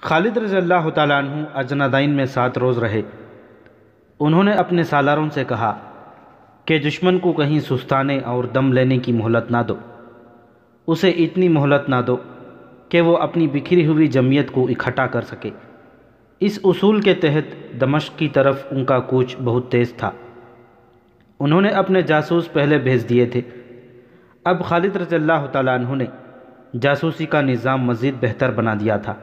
خالد رضی اللہ تعالیٰ عنہ اجنادین میں 7 روز رہے۔ انہوں نے اپنے سالاروں سے کہا کہ دشمن کو کہیں سستانے اور دم لینے کی مہلت نہ دو، اسے اتنی مہلت نہ دو کہ وہ اپنی بکھری ہوئی جمعیت کو اکٹھا کر سکے۔ اس اصول کے تحت دمشق کی طرف ان کا کوچ بہت تیز تھا۔ انہوں نے اپنے جاسوس پہلے بھیج دیے تھے۔ اب خالد رضی اللہ تعالیٰ عنہ نے جاسوسی کا نظام مزید بہتر بنا دیا تھا۔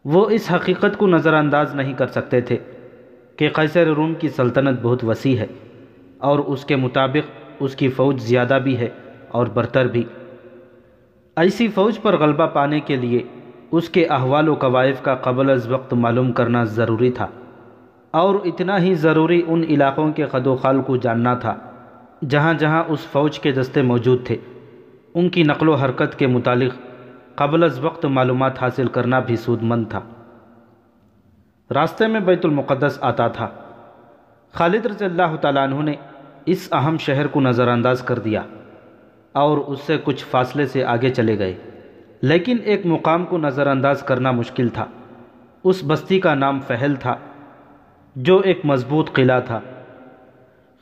وہ اس حقیقت کو نظر انداز نہیں کر سکتے تھے کہ قیصر روم کی سلطنت بہت وسیع ہے اور اس کے مطابق اس کی فوج زیادہ بھی ہے اور برتر بھی۔ ایسی فوج پر غلبہ پانے کے لیے اس کے احوال و کوائف کا قبل از وقت معلوم کرنا ضروری تھا، اور اتنا ہی ضروری ان علاقوں کے خد و خال کو جاننا تھا جہاں جہاں اس فوج کے دستے موجود تھے۔ ان کی نقل و حرکت کے متعلق قبل از وقت معلومات حاصل کرنا بھی سود مند تھا۔ راستے میں بیت المقدس آتا تھا۔ خالد رضی اللہ تعالیٰ عنہ نے اس اہم شہر کو نظر انداز کر دیا اور اس سے کچھ فاصلے سے آگے چلے گئے، لیکن ایک مقام کو نظر انداز کرنا مشکل تھا۔ اس بستی کا نام فہل تھا، جو ایک مضبوط قلعہ تھا۔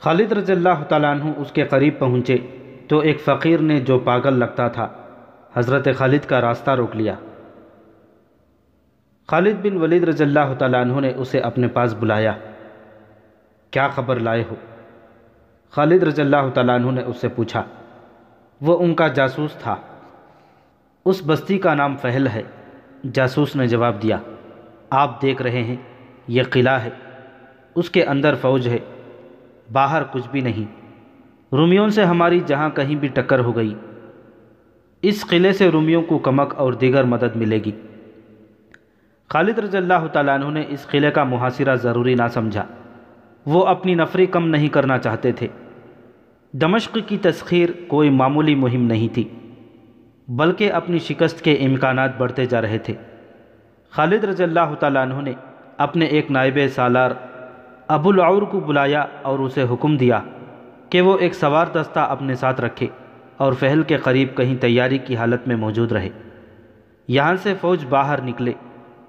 خالد رضی اللہ تعالیٰ عنہ اس کے قریب پہنچے تو ایک فقیر نے، جو پاگل لگتا تھا، حضرت خالد کا راستہ روک لیا۔ خالد بن ولید رضی اللہ تعالیٰ عنہ نے اسے اپنے پاس بلایا۔ کیا خبر لائے ہو؟ خالد رضی اللہ تعالیٰ عنہ نے اس سے پوچھا۔ وہ ان کا جاسوس تھا۔ اس بستی کا نام فہل ہے، جاسوس نے جواب دیا۔ آپ دیکھ رہے ہیں، یہ قلعہ ہے، اس کے اندر فوج ہے، باہر کچھ بھی نہیں۔ رومیوں سے ہماری جہاں کہیں بھی ٹکر ہو گئی، اس قلعے سے رومیوں کو کمک اور دیگر مدد ملے گی۔ خالد رضی اللہ تعالیٰ عنہ نے اس قلعے کا محاصرہ ضروری نہ سمجھا۔ وہ اپنی نفری کم نہیں کرنا چاہتے تھے۔ دمشق کی تسخیر کوئی معمولی مہم نہیں تھی، بلکہ اپنی شکست کے امکانات بڑھتے جا رہے تھے۔ خالد رضی اللہ تعالیٰ عنہ نے اپنے ایک نائب سالار ابو العور کو بلایا اور اسے حکم دیا کہ وہ ایک سوار دستہ اپنے ساتھ رکھے اور فہل کے قریب کہیں تیاری کی حالت میں موجود رہے۔ یہاں سے فوج باہر نکلے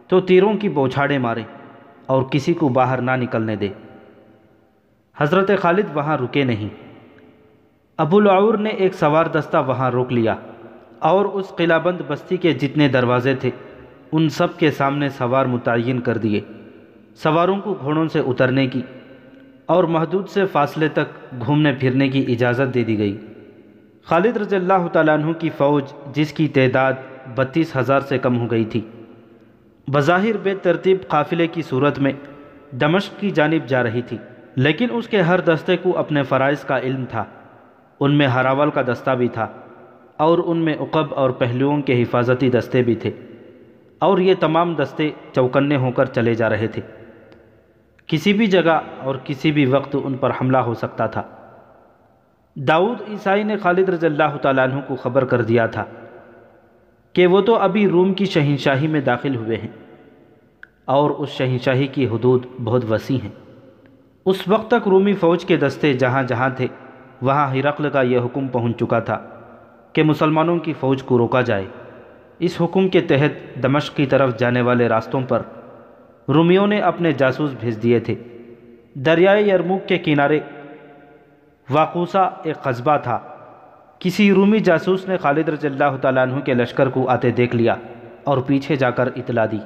تو تیروں کی بوچھاڑیں مارے اور کسی کو باہر نہ نکلنے دے۔ حضرت خالد وہاں رکے نہیں۔ ابو العور نے ایک سوار دستہ وہاں روک لیا اور اس قلعہ بند بستی کے جتنے دروازے تھے ان سب کے سامنے سوار متعین کر دیے۔ سواروں کو گھوڑوں سے اترنے کی اور محدود سے فاصلے تک گھومنے پھرنے کی اجازت دے دی گئی۔ خالد رضی اللہ تعالیٰ عنہ کی فوج، جس کی تعداد 32,000 سے کم ہو گئی تھی، بظاہر بے ترتیب قافلے کی صورت میں دمشق کی جانب جا رہی تھی، لیکن اس کے ہر دستے کو اپنے فرائض کا علم تھا۔ ان میں ہراول کا دستہ بھی تھا اور ان میں عقب اور پہلوؤں کے حفاظتی دستے بھی تھے، اور یہ تمام دستے چوکنے ہو کر چلے جا رہے تھے۔ کسی بھی جگہ اور کسی بھی وقت ان پر حملہ ہو سکتا تھا۔ داؤد عیسائی نے خالد رضی اللہ تعالیٰ عنہ کو خبر کر دیا تھا کہ وہ تو ابھی روم کی شہنشاہی میں داخل ہوئے ہیں، اور اس شہنشاہی کی حدود بہت وسیع ہیں۔ اس وقت تک رومی فوج کے دستے جہاں جہاں تھے وہاں ہرقل کا یہ حکم پہنچ چکا تھا کہ مسلمانوں کی فوج کو روکا جائے۔ اس حکم کے تحت دمشق کی طرف جانے والے راستوں پر رومیوں نے اپنے جاسوس بھیج دیے تھے۔ دریائے یرموک کے کنارے واقوسہ ایک قصبہ تھا۔ کسی رومی جاسوس نے خالد رضی اللہ تعالیٰ عنہ کے لشکر کو آتے دیکھ لیا اور پیچھے جا کر اطلاع دی۔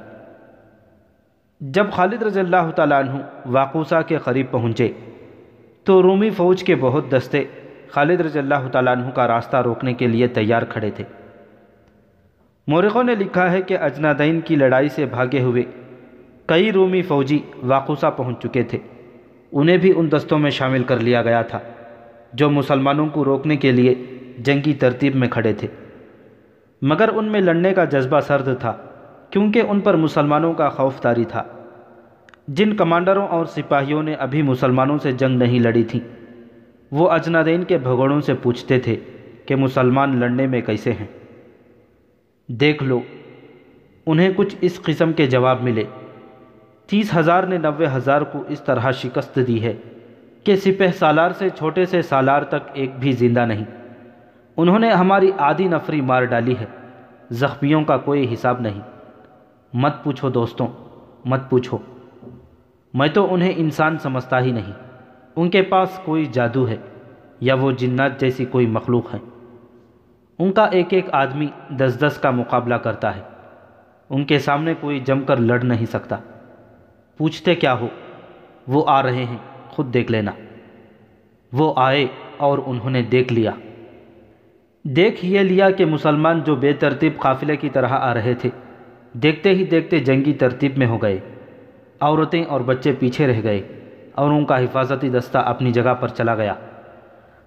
جب خالد رضی اللہ تعالیٰ عنہ واقوسہ کے قریب پہنچے تو رومی فوج کے بہت دستے خالد رضی اللہ تعالیٰ عنہ کا راستہ روکنے کے لیے تیار کھڑے تھے۔ مورخوں نے لکھا ہے کہ اجنادین کی لڑائی سے بھاگے ہوئے کئی رومی فوجی واقوسہ پہنچ چکے تھے۔ انہیں بھی ان دستوں میں شامل کر لیا گیا تھا جو مسلمانوں کو روکنے کے لیے جنگی ترتیب میں کھڑے تھے، مگر ان میں لڑنے کا جذبہ سرد تھا، کیونکہ ان پر مسلمانوں کا خوف طاری تھا۔ جن کمانڈروں اور سپاہیوں نے ابھی مسلمانوں سے جنگ نہیں لڑی تھی، وہ اجنادین کے بھگوڑوں سے پوچھتے تھے کہ مسلمان لڑنے میں کیسے ہیں۔ دیکھ لو، انہیں کچھ اس قسم کے جواب ملے۔ 30,000 نے 90,000 کو اس طرح شکست دی ہے کہ سپہ سالار سے چھوٹے سے سالار تک ایک بھی زندہ نہیں۔ انہوں نے ہماری آدھی نفری مار ڈالی ہے، زخمیوں کا کوئی حساب نہیں۔ مت پوچھو دوستوں، مت پوچھو، میں تو انہیں انسان سمجھتا ہی نہیں۔ ان کے پاس کوئی جادو ہے یا وہ جنات جیسی کوئی مخلوق ہے۔ ان کا ایک ایک آدمی 10 کا مقابلہ کرتا ہے۔ ان کے سامنے کوئی جم کر لڑ نہیں سکتا۔ پوچھتے کیا ہو؟ وہ آ رہے ہیں، خود دیکھ لینا۔ وہ آئے اور انہوں نے دیکھ لیا۔ دیکھ یہ لیا کہ مسلمان جو بے ترتیب قافلے کی طرح آ رہے تھے، دیکھتے ہی دیکھتے جنگی ترتیب میں ہو گئے۔ عورتیں اور بچے پیچھے رہ گئے اور ان کا حفاظتی دستہ اپنی جگہ پر چلا گیا۔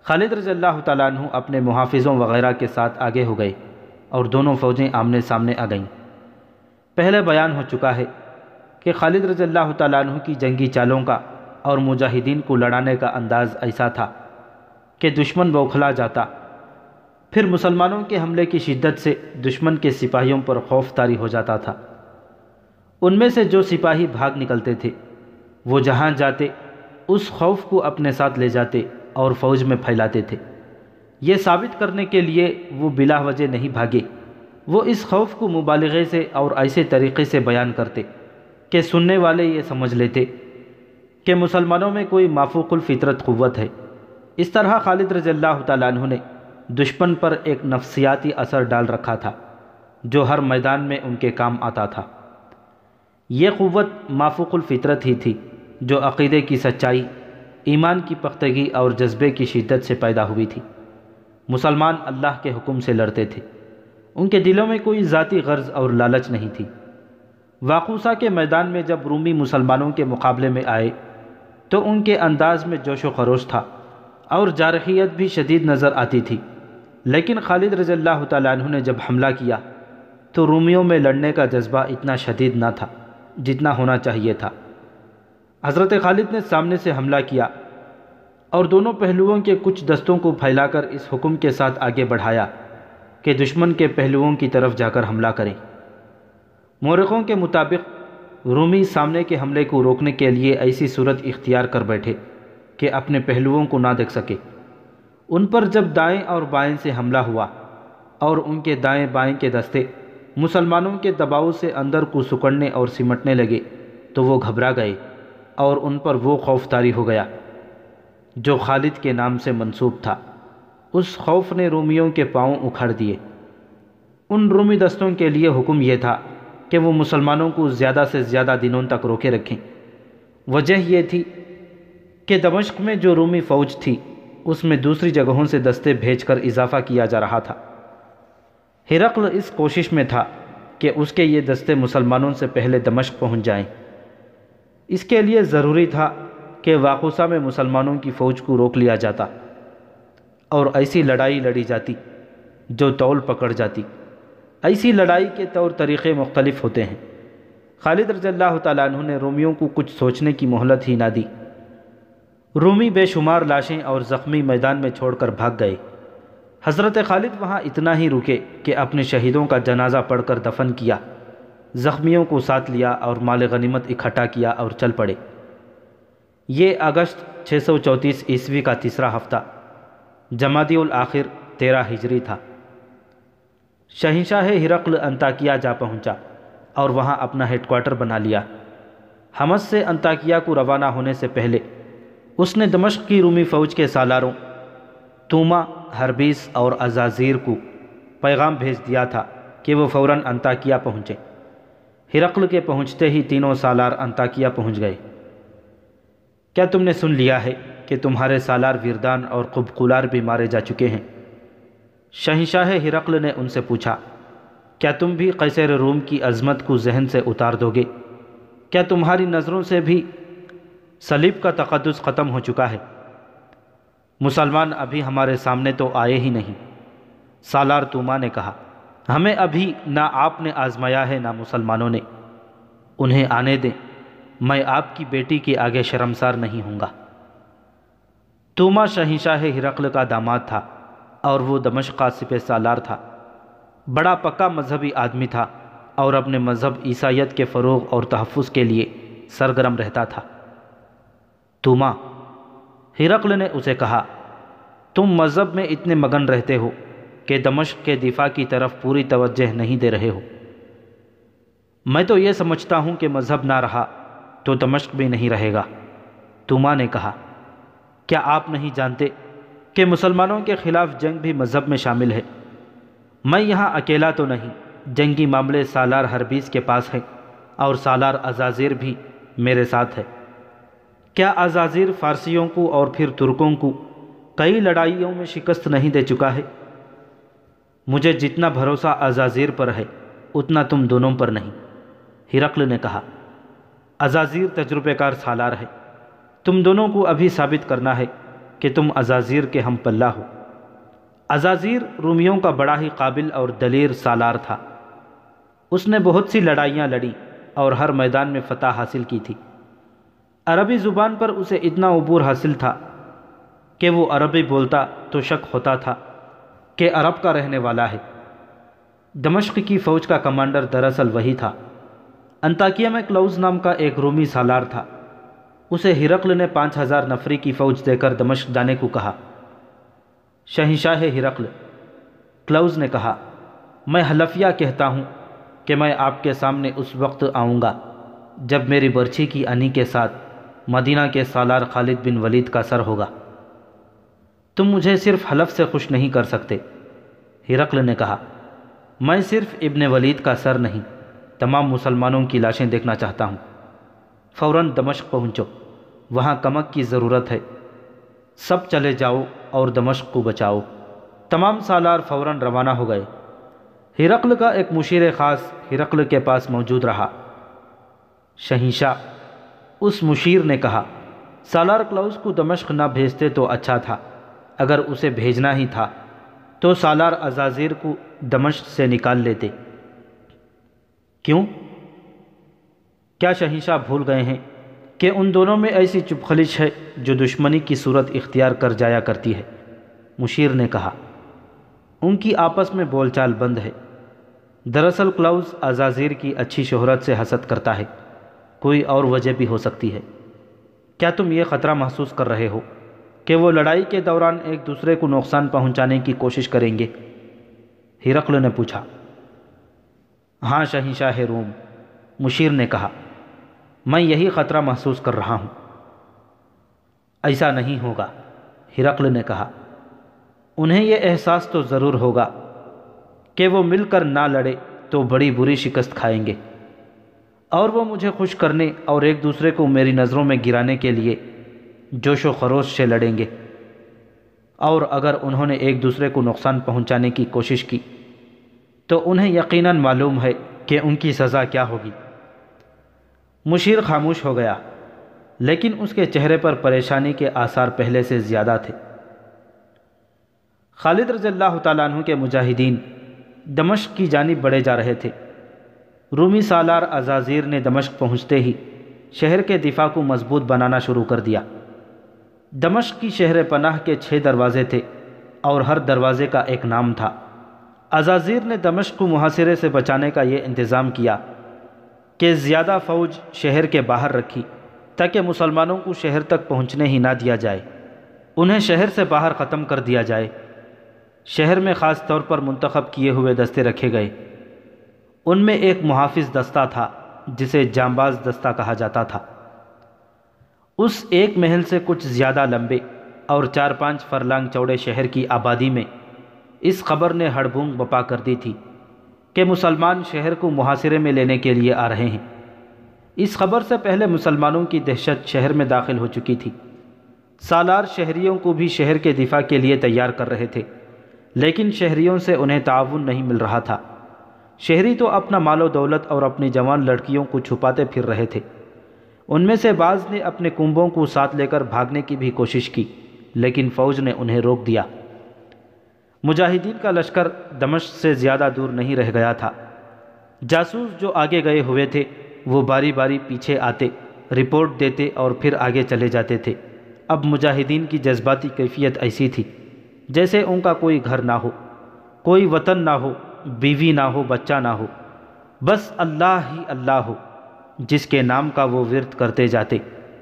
خالد رضی اللہ تعالیٰ عنہ اپنے محافظوں وغیرہ کے ساتھ آگے ہو گئے اور دونوں فوجیں آمنے سامنے آ گئیں۔ پہلے بیان ہو چکا ہے کہ خالد رضی اللہ تعالیٰ عنہ کی جنگی چالوں کا اور مجاہدین کو لڑانے کا انداز ایسا تھا کہ دشمن بوکھلا جاتا، پھر مسلمانوں کے حملے کی شدت سے دشمن کے سپاہیوں پر خوف طاری ہو جاتا تھا۔ ان میں سے جو سپاہی بھاگ نکلتے تھے وہ جہاں جاتے اس خوف کو اپنے ساتھ لے جاتے اور فوج میں پھیلاتے تھے۔ یہ ثابت کرنے کے لیے وہ بلا وجہ نہیں بھاگے، وہ اس خوف کو مبالغے سے اور ایسے طریقے سے بیان کرتے کہ سننے والے یہ سمجھ لیتے کہ مسلمانوں میں کوئی مافوق الفطرت قوت ہے۔ اس طرح خالد رضی اللہ تعالیٰ عنہ نے دشمن پر ایک نفسیاتی اثر ڈال رکھا تھا جو ہر میدان میں ان کے کام آتا تھا۔ یہ قوت مافوق الفطرت ہی تھی جو عقیدے کی سچائی، ایمان کی پختگی اور جذبے کی شدت سے پیدا ہوئی تھی۔ مسلمان اللہ کے حکم سے لڑتے تھے، ان کے دلوں میں کوئی ذاتی غرض اور لالچ نہیں تھی۔ واقوسہ کے میدان میں جب رومی مسلمانوں کے مقابلے میں آئے تو ان کے انداز میں جوش و خروش تھا اور جارحیت بھی شدید نظر آتی تھی، لیکن خالد رضی اللہ تعالیٰ عنہ نے جب حملہ کیا تو رومیوں میں لڑنے کا جذبہ اتنا شدید نہ تھا جتنا ہونا چاہیے تھا۔ حضرت خالد نے سامنے سے حملہ کیا اور دونوں پہلوؤں کے کچھ دستوں کو پھیلا کر اس حکم کے ساتھ آگے بڑھایا کہ دشمن کے پہلوؤں کی طرف جا کر حملہ کریں۔ مورخوں کے مطابق رومی سامنے کے حملے کو روکنے کے لیے ایسی صورت اختیار کر بیٹھے کہ اپنے پہلوؤں کو نہ دیکھ سکے۔ ان پر جب دائیں اور بائیں سے حملہ ہوا اور ان کے دائیں بائیں کے دستے مسلمانوں کے دباؤ سے اندر کو سکڑنے اور سمٹنے لگے تو وہ گھبرا گئے اور ان پر وہ خوف طاری ہو گیا جو خالد کے نام سے منسوب تھا۔ اس خوف نے رومیوں کے پاؤں اکھاڑ دیے۔ ان رومی دستوں کے لیے حکم یہ تھا کہ وہ مسلمانوں کو زیادہ سے زیادہ دنوں تک روکے رکھیں۔ وجہ یہ تھی کہ دمشق میں جو رومی فوج تھی اس میں دوسری جگہوں سے دستے بھیج کر اضافہ کیا جا رہا تھا۔ ہرقل اس کوشش میں تھا کہ اس کے یہ دستے مسلمانوں سے پہلے دمشق پہنچ جائیں۔ اس کے لیے ضروری تھا کہ واقوسہ میں مسلمانوں کی فوج کو روک لیا جاتا اور ایسی لڑائی لڑی جاتی جو طول پکڑ جاتی۔ ایسی لڑائی کے طور طریقے مختلف ہوتے ہیں۔ خالد رضی اللہ تعالیٰ عنہ نے رومیوں کو کچھ سوچنے کی مہلت ہی نہ دی۔ رومی بے شمار لاشیں اور زخمی میدان میں چھوڑ کر بھاگ گئے۔ حضرت خالد وہاں اتنا ہی رکے کہ اپنے شہیدوں کا جنازہ پڑھ کر دفن کیا، زخمیوں کو ساتھ لیا اور مال غنیمت اکٹھا کیا اور چل پڑے۔ یہ اگست 634 عیسوی کا تیسرا ہفتہ جمادی الآخر 13 ہجری تھا۔ شہنشاہ ہرقل انطاکیہ جا پہنچا اور وہاں اپنا ہیڈ کوارٹر بنا لیا۔ حمص سے انطاکیہ کو روانہ ہونے سے پہلے اس نے دمشق کی رومی فوج کے سالاروں توما، ہربیس اور عزازیر کو پیغام بھیج دیا تھا کہ وہ فوراً انطاکیہ پہنچے۔ ہرقل کے پہنچتے ہی تینوں سالار انطاکیہ پہنچ گئے۔ کیا تم نے سن لیا ہے کہ تمہارے سالار ویردان اور قبقولار بھی مارے جا چکے ہیں؟ شہنشاہ ہرقل نے ان سے پوچھا، کیا تم بھی قیصر روم کی عظمت کو ذہن سے اتار دو گے؟ کیا تمہاری نظروں سے بھی صلیب کا تقدس ختم ہو چکا ہے؟ مسلمان ابھی ہمارے سامنے تو آئے ہی نہیں۔ سالار توما نے کہا، ہمیں ابھی نہ آپ نے آزمایا ہے نہ مسلمانوں نے۔ انہیں آنے دیں، میں آپ کی بیٹی کے آگے شرمسار نہیں ہوں گا۔ توما شہنشاہ ہرقل کا داماد تھا اور وہ دمشق کا سپہ سالار تھا۔ بڑا پکا مذہبی آدمی تھا اور اپنے مذہب عیسائیت کے فروغ اور تحفظ کے لیے سرگرم رہتا تھا۔ توما، ہرقل نے اسے کہا، تم مذہب میں اتنے مگن رہتے ہو کہ دمشق کے دفاع کی طرف پوری توجہ نہیں دے رہے ہو۔ میں تو یہ سمجھتا ہوں کہ مذہب نہ رہا تو دمشق بھی نہیں رہے گا۔ توما نے کہا، کیا آپ نہیں جانتے کہ مسلمانوں کے خلاف جنگ بھی مذہب میں شامل ہے؟ میں یہاں اکیلا تو نہیں، جنگی معاملے سالار ہربیس کے پاس ہیں اور سالار ازازیر بھی میرے ساتھ ہے۔ کیا ازازیر فارسیوں کو اور پھر ترکوں کو کئی لڑائیوں میں شکست نہیں دے چکا ہے؟ مجھے جتنا بھروسہ ازازیر پر ہے اتنا تم دونوں پر نہیں، ہرقل نے کہا۔ ازازیر تجربے کار سالار ہے، تم دونوں کو ابھی ثابت کرنا ہے کہ تم ازازیر کے ہم پلہ ہو۔ ازازیر رومیوں کا بڑا ہی قابل اور دلیر سالار تھا۔ اس نے بہت سی لڑائیاں لڑی اور ہر میدان میں فتح حاصل کی تھی۔ عربی زبان پر اسے اتنا عبور حاصل تھا کہ وہ عربی بولتا تو شک ہوتا تھا کہ عرب کا رہنے والا ہے۔ دمشق کی فوج کا کمانڈر دراصل وہی تھا۔ انطاکیہ میں کلاؤز نام کا ایک رومی سالار تھا۔ اسے ہرقل نے 5000 نفری کی فوج دے کر دمشق جانے کو کہا۔ شہنشاہ ہرقل، کلاؤز نے کہا، میں حلفیہ کہتا ہوں کہ میں آپ کے سامنے اس وقت آؤں گا جب میری برچھی کی انی کے ساتھ مدینہ کے سالار خالد بن ولید کا سر ہوگا۔ تم مجھے صرف حلف سے خوش نہیں کر سکتے، ہرقل نے کہا۔ میں صرف ابن ولید کا سر نہیں، تمام مسلمانوں کی لاشیں دیکھنا چاہتا ہوں۔ فوراً دمشق پہنچو، وہاں کمک کی ضرورت ہے۔ سب چلے جاؤ اور دمشق کو بچاؤ۔ تمام سالار فوراً روانہ ہو گئے۔ ہرقل کا ایک مشیر خاص ہرقل کے پاس موجود رہا۔ شہنشاہ، اس مشیر نے کہا، سالار کلاؤز کو دمشق نہ بھیجتے تو اچھا تھا۔ اگر اسے بھیجنا ہی تھا تو سالار ازازیر کو دمشق سے نکال لیتے۔ کیوں؟ کیا شہنشاہ بھول گئے ہیں کہ ان دونوں میں ایسی چپ خلش ہے جو دشمنی کی صورت اختیار کر جایا کرتی ہے؟ مشیر نے کہا، ان کی آپس میں بول چال بند ہے۔ دراصل کلاؤز ازازیر کی اچھی شہرت سے حسد کرتا ہے، کوئی اور وجہ بھی ہو سکتی ہے۔ کیا تم یہ خطرہ محسوس کر رہے ہو کہ وہ لڑائی کے دوران ایک دوسرے کو نقصان پہنچانے کی کوشش کریں گے؟ ہرقل نے پوچھا۔ ہاں شہنشاہ روم، مشیر نے کہا، میں یہی خطرہ محسوس کر رہا ہوں۔ ایسا نہیں ہوگا، ہرقل نے کہا۔ انہیں یہ احساس تو ضرور ہوگا کہ وہ مل کر نہ لڑے تو بڑی بری شکست کھائیں گے، اور وہ مجھے خوش کرنے اور ایک دوسرے کو میری نظروں میں گرانے کے لیے جوش و خروش سے لڑیں گے، اور اگر انہوں نے ایک دوسرے کو نقصان پہنچانے کی کوشش کی تو انہیں یقیناً معلوم ہے کہ ان کی سزا کیا ہوگی۔ مشیر خاموش ہو گیا، لیکن اس کے چہرے پر پریشانی کے آثار پہلے سے زیادہ تھے۔ خالد رضی اللہ تعالیٰ عنہ کے مجاہدین دمشق کی جانب بڑھے جا رہے تھے۔ رومی سالار ازازیر نے دمشق پہنچتے ہی شہر کے دفاع کو مضبوط بنانا شروع کر دیا۔ دمشق کی شہر پناہ کے 6 دروازے تھے اور ہر دروازے کا ایک نام تھا۔ ازازیر نے دمشق کو محاصرے سے بچانے کا یہ انتظام کیا کہ زیادہ فوج شہر کے باہر رکھی تاکہ مسلمانوں کو شہر تک پہنچنے ہی نہ دیا جائے، انہیں شہر سے باہر ختم کر دیا جائے۔ شہر میں خاص طور پر منتخب کیے ہوئے دستے رکھے گئے۔ ان میں ایک محافظ دستہ تھا جسے جانباز دستہ کہا جاتا تھا۔ اس ایک محل سے کچھ زیادہ لمبے اور 4-5 فرلانگ چوڑے شہر کی آبادی میں اس خبر نے ہڑبونگ بپا کر دی تھی کہ مسلمان شہر کو محاصرے میں لینے کے لیے آ رہے ہیں۔ اس خبر سے پہلے مسلمانوں کی دہشت شہر میں داخل ہو چکی تھی۔ سالار شہریوں کو بھی شہر کے دفاع کے لیے تیار کر رہے تھے، لیکن شہریوں سے انہیں تعاون نہیں مل رہا تھا۔ شہری تو اپنا مال و دولت اور اپنی جوان لڑکیوں کو چھپاتے پھر رہے تھے۔ ان میں سے بعض نے اپنے کنبوں کو ساتھ لے کر بھاگنے کی بھی کوشش کی، لیکن فوج نے انہیں روک دیا۔ مجاہدین کا لشکر دمشق سے زیادہ دور نہیں رہ گیا تھا۔ جاسوس جو آگے گئے ہوئے تھے وہ باری باری پیچھے آتے، رپورٹ دیتے اور پھر آگے چلے جاتے تھے۔ اب مجاہدین کی جذباتی کیفیت ایسی تھی جیسے ان کا کوئی گھر نہ ہو، کوئی وطن نہ ہو، بیوی نہ ہو، بچہ نہ ہو، بس اللہ ہی اللہ ہو جس کے نام کا وہ ورد کرتے جاتے،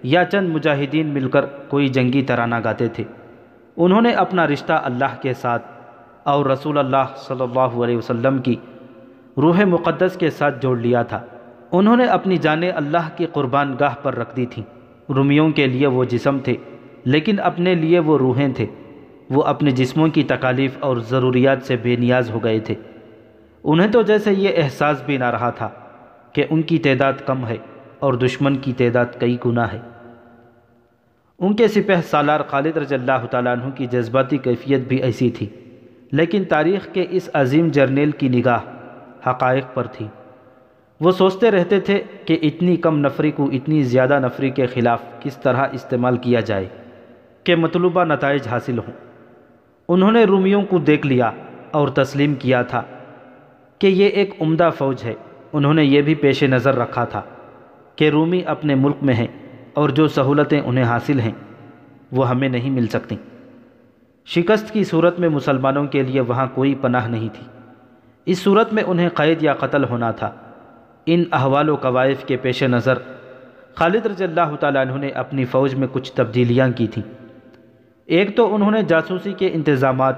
یا چند مجاہدین مل کر کوئی جنگی ترانہ گاتے تھے۔ انہوں نے اپنا رشتہ اللہ کے ساتھ اور رسول اللہ صلی اللہ علیہ وسلم کی روح مقدس کے ساتھ جوڑ لیا تھا۔ انہوں نے اپنی جانیں اللہ کی قربان گاہ پر رکھ دی تھیں۔ رومیوں کے لیے وہ جسم تھے، لیکن اپنے لیے وہ روحیں تھے۔ وہ اپنے جسموں کی تکالیف اور ضروریات سے بے نیاز ہو گئے تھے۔ انہیں تو جیسے یہ احساس بھی نہ رہا تھا کہ ان کی تعداد کم ہے اور دشمن کی تعداد کئی گنا ہے۔ ان کے سپہ سالار خالد رضی اللہ تعالیٰ عنہ کی جذباتی کیفیت بھی ایسی تھی، لیکن تاریخ کے اس عظیم جرنیل کی نگاہ حقائق پر تھی۔ وہ سوچتے رہتے تھے کہ اتنی کم نفری کو اتنی زیادہ نفری کے خلاف کس طرح استعمال کیا جائے کہ مطلوبہ نتائج حاصل ہوں۔ انہوں نے رومیوں کو دیکھ لیا اور تسلیم کیا تھا کہ یہ ایک عمدہ فوج ہے۔ انہوں نے یہ بھی پیش نظر رکھا تھا کہ رومی اپنے ملک میں ہیں اور جو سہولتیں انہیں حاصل ہیں وہ ہمیں نہیں مل سکتیں۔ شکست کی صورت میں مسلمانوں کے لیے وہاں کوئی پناہ نہیں تھی۔ اس صورت میں انہیں قید یا قتل ہونا تھا۔ ان احوال و کوائف کے پیش نظر خالد رضی اللہ تعالیٰ عنہ نے اپنی فوج میں کچھ تبدیلیاں کی تھیں۔ ایک تو انہوں نے جاسوسی کے انتظامات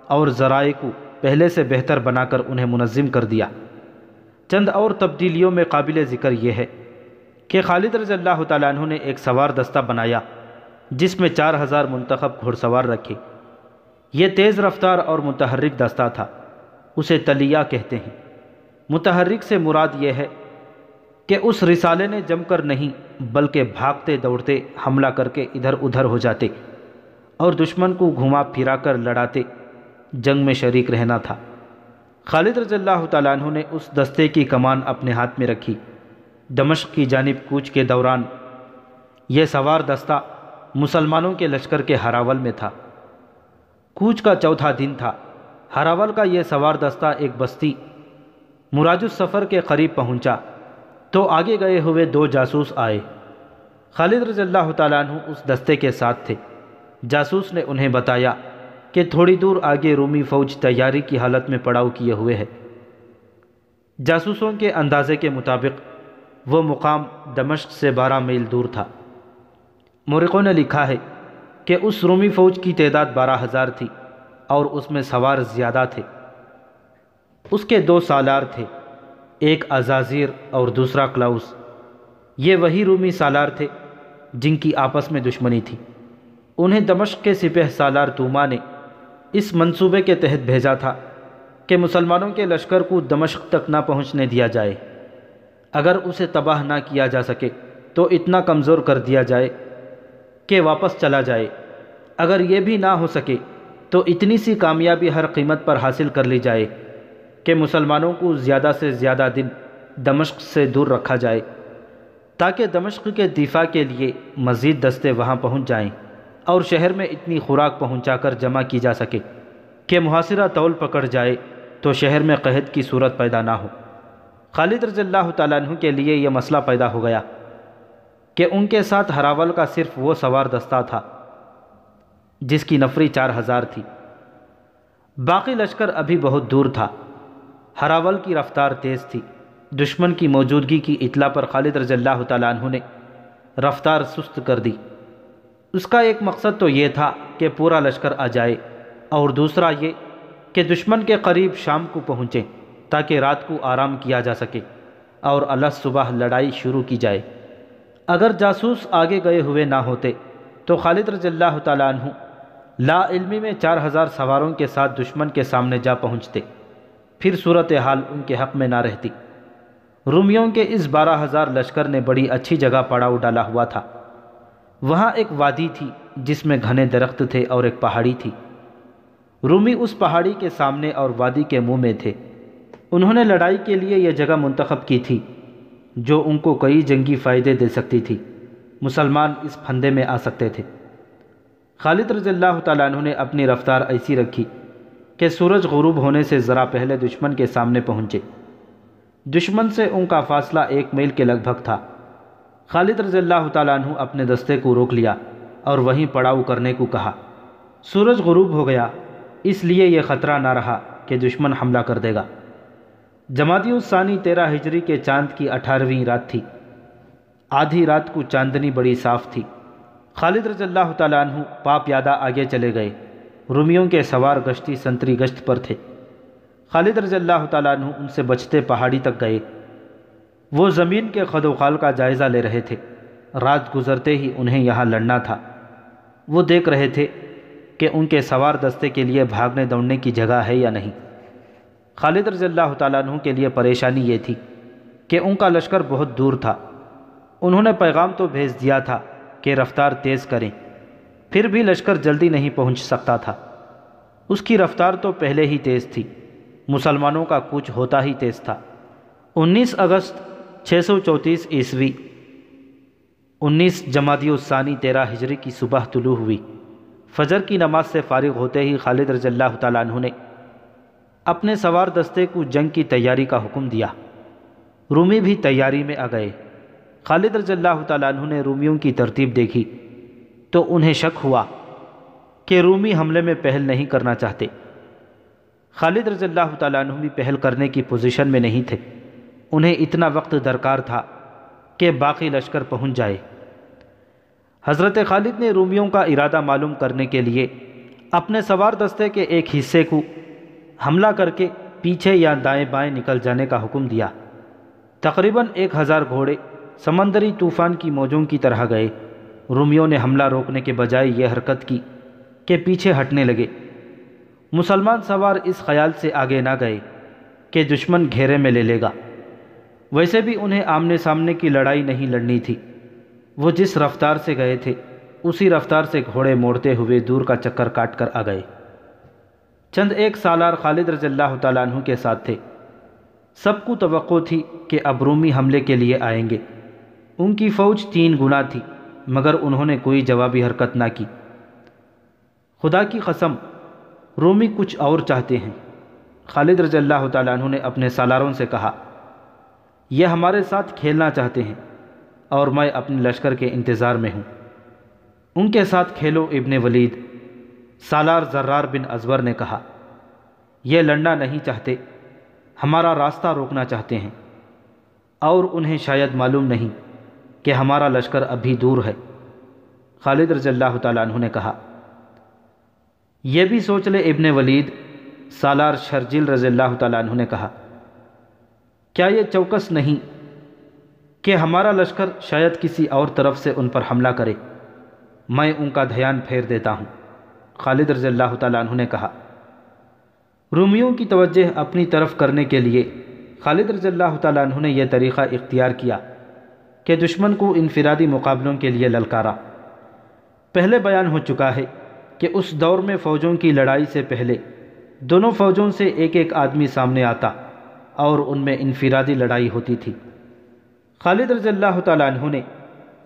اور ذرائع کو پہلے سے بہتر بنا کر انہیں منظم کر دیا۔ چند اور تبدیلیوں میں قابل ذکر یہ ہے کہ خالد رضی اللہ تعالیٰ عنہ نے ایک سوار دستہ بنایا جس میں 4000 منتخب گھڑ سوار رکھے۔ یہ تیز رفتار اور متحرک دستہ تھا، اسے تلیہ کہتے ہیں۔ متحرک سے مراد یہ ہے کہ اس رسالے نے جم کر نہیں بلکہ بھاگتے دوڑتے حملہ کر کے ادھر ادھر ہو جاتے اور دشمن کو گھما پھرا کر لڑاتے جنگ میں شریک رہنا تھا۔ خالد رضی اللہ تعالیٰ عنہ نے اس دستے کی کمان اپنے ہاتھ میں رکھی۔ دمشق کی جانب کوچ کے دوران یہ سوار دستہ مسلمانوں کے لشکر کے ہراول میں تھا۔ کوچ کا چوتھا دن تھا۔ ہراول کا یہ سوار دستہ ایک بستی مراج السفر کے قریب پہنچا تو آگے گئے ہوئے 2 جاسوس آئے۔ خالد رضی اللہ تعالیٰ عنہ اس دستے کے ساتھ تھے۔ جاسوس نے انہیں بتایا کہ تھوڑی دور آگے رومی فوج تیاری کی حالت میں پڑاؤ کیے ہوئے ہے۔ جاسوسوں کے اندازے کے مطابق وہ مقام دمشق سے 12 میل دور تھا۔ مورخوں نے لکھا ہے کہ اس رومی فوج کی تعداد 12000 تھی اور اس میں سوار زیادہ تھے۔ اس کے 2 سالار تھے، ایک عزازیر اور دوسرا کلاؤس۔ یہ وہی رومی سالار تھے جن کی آپس میں دشمنی تھی۔ انہیں دمشق کے سپہ سالار توما نے اس منصوبے کے تحت بھیجا تھا کہ مسلمانوں کے لشکر کو دمشق تک نہ پہنچنے دیا جائے۔ اگر اسے تباہ نہ کیا جا سکے تو اتنا کمزور کر دیا جائے کہ واپس چلا جائے۔ اگر یہ بھی نہ ہو سکے تو اتنی سی کامیابی ہر قیمت پر حاصل کر لی جائے کہ مسلمانوں کو زیادہ سے زیادہ دن دمشق سے دور رکھا جائے تاکہ دمشق کے دفاع کے لیے مزید دستے وہاں پہنچ جائیں اور شہر میں اتنی خوراک پہنچا کر جمع کی جا سکے کہ محاصرہ طول پکڑ جائے تو شہر میں قحط کی صورت پیدا نہ ہو۔ خالد رضی اللہ تعالیٰ عنہ کے لیے یہ مسئلہ پیدا ہو گیا کہ ان کے ساتھ ہراول کا صرف وہ سوار دستہ تھا جس کی نفری 4000 تھی۔ باقی لشکر ابھی بہت دور تھا۔ ہراول کی رفتار تیز تھی۔ دشمن کی موجودگی کی اطلاع پر خالد رضی اللہ تعالیٰ عنہ نے رفتار سست کر دی۔ اس کا ایک مقصد تو یہ تھا کہ پورا لشکر آ جائے اور دوسرا یہ کہ دشمن کے قریب شام کو پہنچیں تاکہ رات کو آرام کیا جا سکے اور الگ صبح لڑائی شروع کی جائے۔ اگر جاسوس آگے گئے ہوئے نہ ہوتے تو خالد رضی اللہ تعالیٰ عنہ لا علمی میں 4000 سواروں کے ساتھ دشمن کے سامنے جا پہنچتے، پھر صورتحال ان کے حق میں نہ رہتی۔ رومیوں کے اس 12000 لشکر نے بڑی اچھی جگہ پڑاؤ ڈالا ہوا تھا۔ وہاں ایک وادی تھی جس میں گھنے درخت تھے اور ایک پہاڑی تھی۔ رومی اس پہاڑی کے سامنے اور وادی کے منہ میں تھے۔ انہوں نے لڑائی کے لیے یہ جگہ منتخب کی تھی جو ان کو کئی جنگی فائدے دے سکتی تھی۔ مسلمان اس پھندے میں آ سکتے تھے۔ خالد رضی اللہ تعالیٰ عنہ نے اپنی رفتار ایسی رکھی کہ سورج غروب ہونے سے ذرا پہلے دشمن کے سامنے پہنچے۔ دشمن سے ان کا فاصلہ 1 میل کے لگ بھگ تھا۔ خالد رضی اللہ تعالیٰ عنہ اپنے دستے کو روک لیا اور وہیں پڑاؤ کرنے کو کہا۔ سورج غروب ہو گیا، اس لیے یہ خطرہ نہ رہا کہ دشمن حملہ کر دے گا۔ جمادی الثانی 13 ہجری کے چاند کی 18ویں رات تھی۔ آدھی رات کو چاندنی بڑی صاف تھی۔ خالد رضی اللہ تعالیٰ عنہ پاپ یادہ آگے چلے گئے۔ رومیوں کے سوار گشتی سنتری گشت پر تھے۔ خالد رضی اللہ تعالیٰ عنہ ان سے بچتے پہاڑی تک گئے۔ وہ زمین کے خد و خال کا جائزہ لے رہے تھے۔ رات گزرتے ہی انہیں یہاں لڑنا تھا۔ وہ دیکھ رہے تھے کہ ان کے سوار دستے کے لیے بھاگنے دوڑنے کی جگہ ہے یا نہیں۔ خالد رضی اللہ تعالیٰ عنہ کے لیے پریشانی یہ تھی کہ ان کا لشکر بہت دور تھا۔ انہوں نے پیغام تو بھیج دیا تھا کہ رفتار تیز کریں، پھر بھی لشکر جلدی نہیں پہنچ سکتا تھا۔ اس کی رفتار تو پہلے ہی تیز تھی، مسلمانوں کا کوچ ہوتا ہی تیز تھا۔ 19 اگست 634 عیسوی 19 جمادی الثانی 13 ہجری کی صبح طلوع ہوئی۔ فجر کی نماز سے فارغ ہوتے ہی خالد رضی اللہ تعالیٰ عنہ نے اپنے سوار دستے کو جنگ کی تیاری کا حکم دیا۔ رومی بھی تیاری میں آ گئے۔ خالد رضی اللہ تعالیٰ عنہ نے رومیوں کی ترتیب دیکھی تو انہیں شک ہوا کہ رومی حملے میں پہل نہیں کرنا چاہتے۔ خالد رضی اللہ تعالیٰ عنہ بھی پہل کرنے کی پوزیشن میں نہیں تھے۔ انہیں اتنا وقت درکار تھا کہ باقی لشکر پہنچ جائے۔ حضرت خالد نے رومیوں کا ارادہ معلوم کرنے کے لیے اپنے سوار دستے کے ایک حصے کو حملہ کر کے پیچھے یا دائیں بائیں نکل جانے کا حکم دیا۔ تقریباً 1000 گھوڑے سمندری طوفان کی موجوں کی طرح گئے۔ رومیوں نے حملہ روکنے کے بجائے یہ حرکت کی کہ پیچھے ہٹنے لگے۔ مسلمان سوار اس خیال سے آگے نہ گئے کہ دشمن گھیرے میں لے لے گا۔ ویسے بھی انہیں آمنے سامنے کی لڑائی نہیں لڑنی تھی۔ وہ جس رفتار سے گئے تھے اسی رفتار سے گھوڑے موڑتے ہوئے دور کا چکر کاٹ کر آ گئے۔ چند ایک سالار خالد رضی اللہ تعالیٰ عنہ کے ساتھ تھے۔ سب کو توقع تھی کہ اب رومی حملے کے لیے آئیں گے۔ ان کی فوج 3 گنا تھی مگر انہوں نے کوئی جوابی حرکت نہ کی۔ خدا کی قسم رومی کچھ اور چاہتے ہیں۔ خالد رضی اللہ تعالیٰ عنہ نے اپنے سالاروں سے کہا، یہ ہمارے ساتھ کھیلنا چاہتے ہیں اور میں اپنے لشکر کے انتظار میں ہوں۔ ان کے ساتھ کھیلو ابن ولید۔ سالار زرار بن ازور نے کہا، یہ لڑنا نہیں چاہتے، ہمارا راستہ روکنا چاہتے ہیں، اور انہیں شاید معلوم نہیں کہ ہمارا لشکر ابھی دور ہے۔ خالد رضی اللہ تعالیٰ عنہ نے کہا، یہ بھی سوچ لے ابن ولید۔ سالار شرجیل رضی اللہ تعالیٰ عنہ نے کہا، کیا یہ چوکس نہیں کہ ہمارا لشکر شاید کسی اور طرف سے ان پر حملہ کرے؟ میں ان کا دھیان پھیر دیتا ہوں۔ خالد رضی اللہ تعالیٰ عنہ نے کہا۔ رومیوں کی توجہ اپنی طرف کرنے کے لیے خالد رضی اللہ تعالیٰ عنہ نے یہ طریقہ اختیار کیا کہ دشمن کو انفرادی مقابلوں کے لیے للکارا۔ پہلے بیان ہو چکا ہے کہ اس دور میں فوجوں کی لڑائی سے پہلے دونوں فوجوں سے ایک ایک آدمی سامنے آتا اور ان میں انفرادی لڑائی ہوتی تھی۔ خالد رضی اللہ تعالیٰ عنہ نے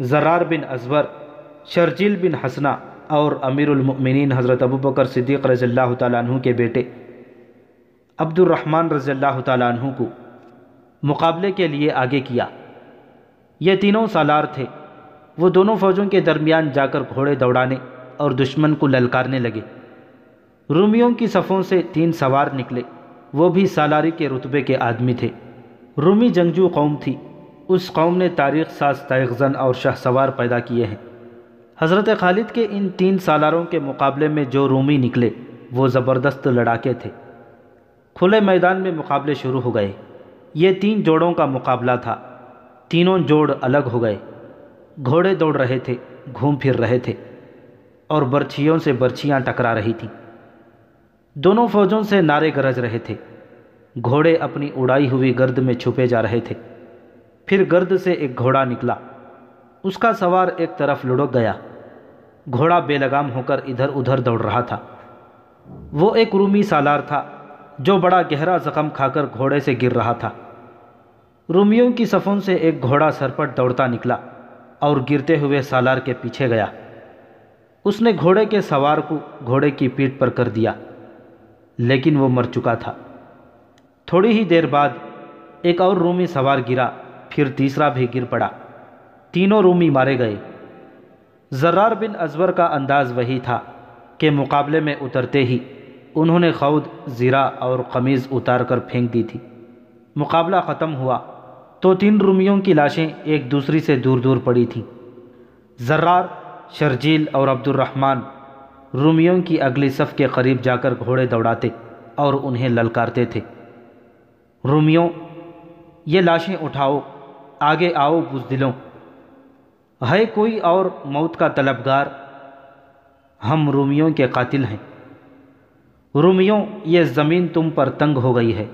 زرار بن ازور، شرجیل بن حسنہ اور امیر المؤمنین حضرت ابوبکر صدیق رضی اللہ تعالیٰ عنہ کے بیٹے عبد الرحمن رضی اللہ تعالیٰ عنہ کو مقابلے کے لیے آگے کیا۔ یہ تینوں سالار تھے۔ وہ دونوں فوجوں کے درمیان جا کر گھوڑے دوڑانے اور دشمن کو للکارنے لگے۔ رومیوں کی صفوں سے 3 سوار نکلے، وہ بھی سالاری کے رتبے کے آدمی تھے۔ رومی جنگجو قوم تھی۔ اس قوم نے تاریخ ساز تائغزن اور شاہ سوار پیدا کیے ہیں۔ حضرت خالد کے ان 3 سالاروں کے مقابلے میں جو رومی نکلے وہ زبردست لڑاکے تھے۔ کھلے میدان میں مقابلے شروع ہو گئے۔ یہ 3 جوڑوں کا مقابلہ تھا۔ تینوں جوڑ الگ ہو گئے۔ گھوڑے دوڑ رہے تھے، گھوم پھر رہے تھے اور برچھیوں سے برچھیاں ٹکرا رہی تھیں۔ دونوں فوجوں سے نعرے گرج رہے تھے۔ گھوڑے اپنی اڑائی ہوئی گرد میں چھپے جا رہے تھے۔ پھر گرد سے ایک گھوڑا نکلا۔ اس کا سوار ایک طرف لڑک گیا۔ گھوڑا بے لگام ہو کر ادھر ادھر دوڑ رہا تھا۔ وہ ایک رومی سالار تھا جو بڑا گہرا زخم کھا کر گھوڑے سے گر رہا تھا۔ رومیوں کی صفوں سے ایک گھوڑا سرپٹ دوڑتا نکلا اور گرتے ہوئے سالار کے پیچھے گیا۔ اس نے گھوڑے کے سوار کو گھوڑے کی پیٹھ پر کر دیا، لیکن وہ مر چکا تھا۔ تھوڑی ہی دیر بعد ایک اور رومی سوار گرا، پھر تیسرا بھی گر پڑا۔ تینوں رومی مارے گئے۔ زرار بن ازور کا انداز وہی تھا کہ مقابلے میں اترتے ہی انہوں نے خود، زرہ اور قمیض اتار کر پھینک دی تھی۔ مقابلہ ختم ہوا تو 3 رومیوں کی لاشیں ایک دوسری سے دور دور پڑی تھیں۔ زرار، شرجیل اور عبد الرحمن رومیوں کی اگلی صف کے قریب جا کر گھوڑے دوڑاتے اور انہیں للکارتے تھے، رومیوں یہ لاشیں اٹھاؤ آگے آؤ بزدلوں، ہے کوئی اور موت کا طلبگار؟ ہم رومیوں کے قاتل ہیں، رومیوں یہ زمین تم پر تنگ ہو گئی ہے۔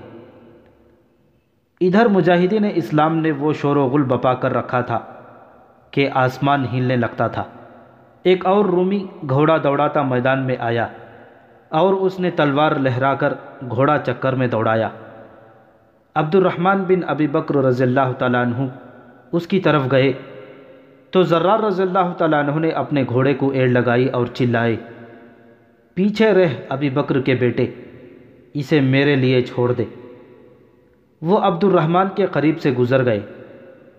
ادھر مجاہدین اسلام نے وہ شور و غل بپا کر رکھا تھا کہ آسمان ہلنے لگتا تھا۔ ایک اور رومی گھوڑا دوڑاتا میدان میں آیا اور اس نے تلوار لہرا کر گھوڑا چکر میں دوڑایا۔ عبد الرحمن بن ابی بکر رضی اللہ تعالیٰ عنہ اس کی طرف گئے تو زرار رضی اللہ تعالیٰ عنہ نے اپنے گھوڑے کو ایڑ لگائی اور چلائے، پیچھے رہ ابی بکر کے بیٹے، اسے میرے لیے چھوڑ دے۔ وہ عبد الرحمن کے قریب سے گزر گئے۔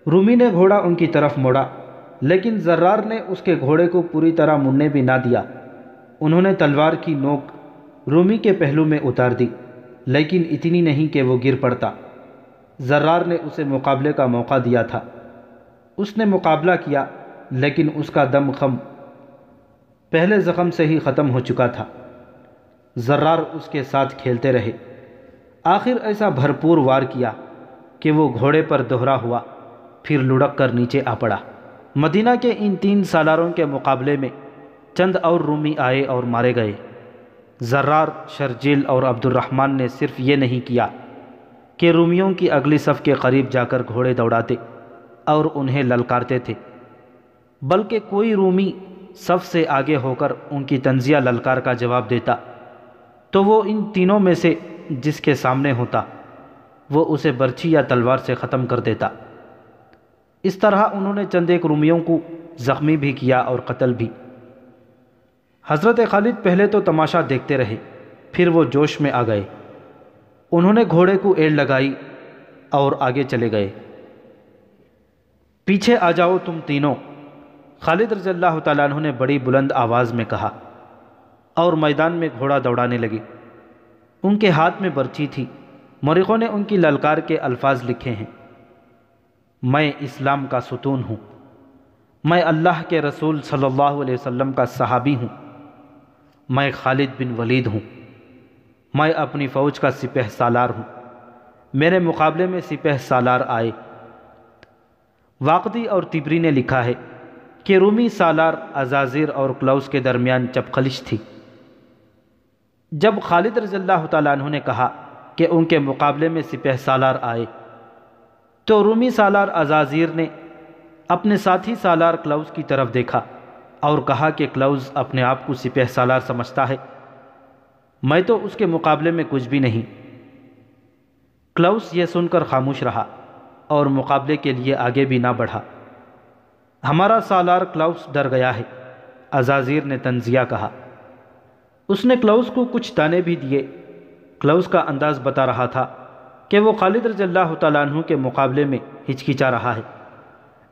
رومی نے گھوڑا ان کی طرف موڑا، لیکن زرار نے اس کے گھوڑے کو پوری طرح مڑنے بھی نہ دیا۔ انہوں نے تلوار کی نوک رومی کے پہلو میں اتار دی، لیکن اتنی نہیں کہ وہ گر پڑتا۔ زرار نے اسے مقابلے کا موقع دیا تھا۔ اس نے مقابلہ کیا، لیکن اس کا دم خم پہلے زخم سے ہی ختم ہو چکا تھا۔ زرار اس کے ساتھ کھیلتے رہے، آخر ایسا بھرپور وار کیا کہ وہ گھوڑے پر دوہرا ہوا، پھر لڑک کر نیچے آ پڑا۔ مدینہ کے ان 3 سالاروں کے مقابلے میں چند اور رومی آئے اور مارے گئے۔ زرار، شرجیل اور عبد الرحمن نے صرف یہ نہیں کیا کہ رومیوں کی اگلی صف کے قریب جا کر گھوڑے دوڑاتے اور انہیں للکارتے تھے، بلکہ کوئی رومی صف سے آگے ہو کر ان کی طنزیہ للکار کا جواب دیتا تو وہ ان تینوں میں سے جس کے سامنے ہوتا وہ اسے برچھی یا تلوار سے ختم کر دیتا۔ اس طرح انہوں نے چند ایک رومیوں کو زخمی بھی کیا اور قتل بھی۔ حضرت خالد پہلے تو تماشا دیکھتے رہے، پھر وہ جوش میں آ گئے۔ انہوں نے گھوڑے کو ایڑ لگائی اور آگے چلے گئے۔ پیچھے آ جاؤ تم تینوں، خالد رضی اللہ تعالیٰ عنہ نے بڑی بلند آواز میں کہا، اور میدان میں گھوڑا دوڑانے لگے۔ ان کے ہاتھ میں برچھی تھی۔ مورخوں نے ان کی للکار کے الفاظ لکھے ہیں: میں اسلام کا ستون ہوں، میں اللہ کے رسول صلی اللہ علیہ وسلم کا صحابی ہوں، میں خالد بن ولید ہوں، میں اپنی فوج کا سپہ سالار ہوں، میرے مقابلے میں سپہ سالار آئے۔ واقدی اور طبری نے لکھا ہے کہ رومی سالار عزازیر اور کلوس کے درمیان چپخلش تھی۔ جب خالد رضی اللہ تعالیٰ عنہ نے کہا کہ ان کے مقابلے میں سپہ سالار آئے تو رومی سالار عزازیر نے اپنے ساتھی سالار کلوس کی طرف دیکھا اور کہا کہ کلوس اپنے آپ کو سپہ سالار سمجھتا ہے، میں تو اس کے مقابلے میں کچھ بھی نہیں۔ کلوس یہ سن کر خاموش رہا اور مقابلے کے لیے آگے بھی نہ بڑھا۔ ہمارا سالار کلوس ڈر گیا ہے، عزازیر نے طنزیہ کہا۔ اس نے کلوس کو کچھ دانے بھی دیے۔ کلوس کا انداز بتا رہا تھا کہ وہ خالد رضی اللہ تعالیٰ عنہ کے مقابلے میں ہچکچا رہا ہے،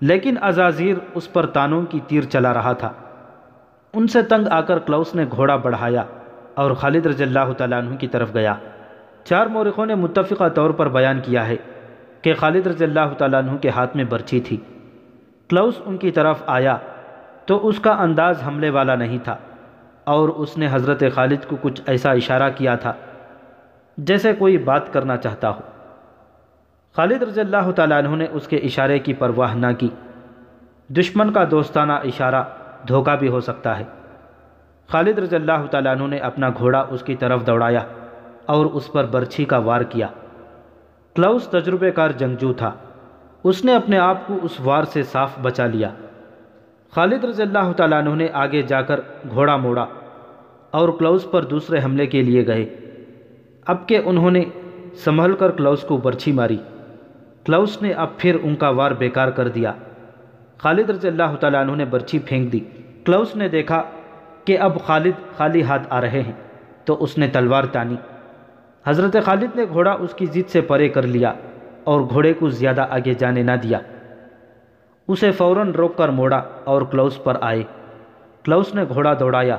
لیکن عزازیر اس پر تانوں کی تیر چلا رہا تھا۔ ان سے تنگ آ کر کلوس نے گھوڑا بڑھایا اور خالد رضی اللہ تعالیٰ عنہ کی طرف گیا۔ 4 مورخوں نے متفقہ طور پر بیان کیا ہے کہ خالد رضی اللہ تعالیٰ عنہ کے ہاتھ میں برچھی تھی۔ کلوس ان کی طرف آیا تو اس کا انداز حملے والا نہیں تھا، اور اس نے حضرت خالد کو کچھ ایسا اشارہ کیا تھا جیسے کوئی بات کرنا چاہتا ہو۔ خالد رضی اللہ تعالیٰ عنہ نے اس کے اشارے کی پرواہ نہ کی۔ دشمن کا دوستانہ اشارہ دھوکہ بھی ہو سکتا ہے۔ خالد رضی اللہ تعالیٰ عنہ نے اپنا گھوڑا اس کی طرف دوڑایا اور اس پر برچھی کا وار کیا۔ کلوس تجربے کار جنگجو تھا، اس نے اپنے آپ کو اس وار سے صاف بچا لیا۔ خالد رضی اللہ تعالیٰ عنہ نے آگے جا کر گھوڑا موڑا اور کلوس پر دوسرے حملے کے لیے گئے۔ اب کہ انہوں نے سنبھل کر کلوس کو برچھی ماری، کلوس نے اب پھر ان کا وار بیکار کر دیا۔ خالد رضی اللہ تعالیٰ عنہ نے برچھی پھینک دی۔ کلوس نے دیکھا کہ اب خالد خالی ہاتھ آ رہے ہیں تو اس نے تلوار تانی۔ حضرت خالد نے گھوڑا اس کی ضد سے پرے کر لیا اور گھوڑے کو زیادہ آگے جانے نہ دیا۔ اسے فوراً روک کر موڑا اور کلوس پر آئے۔ کلوس نے گھوڑا دوڑایا۔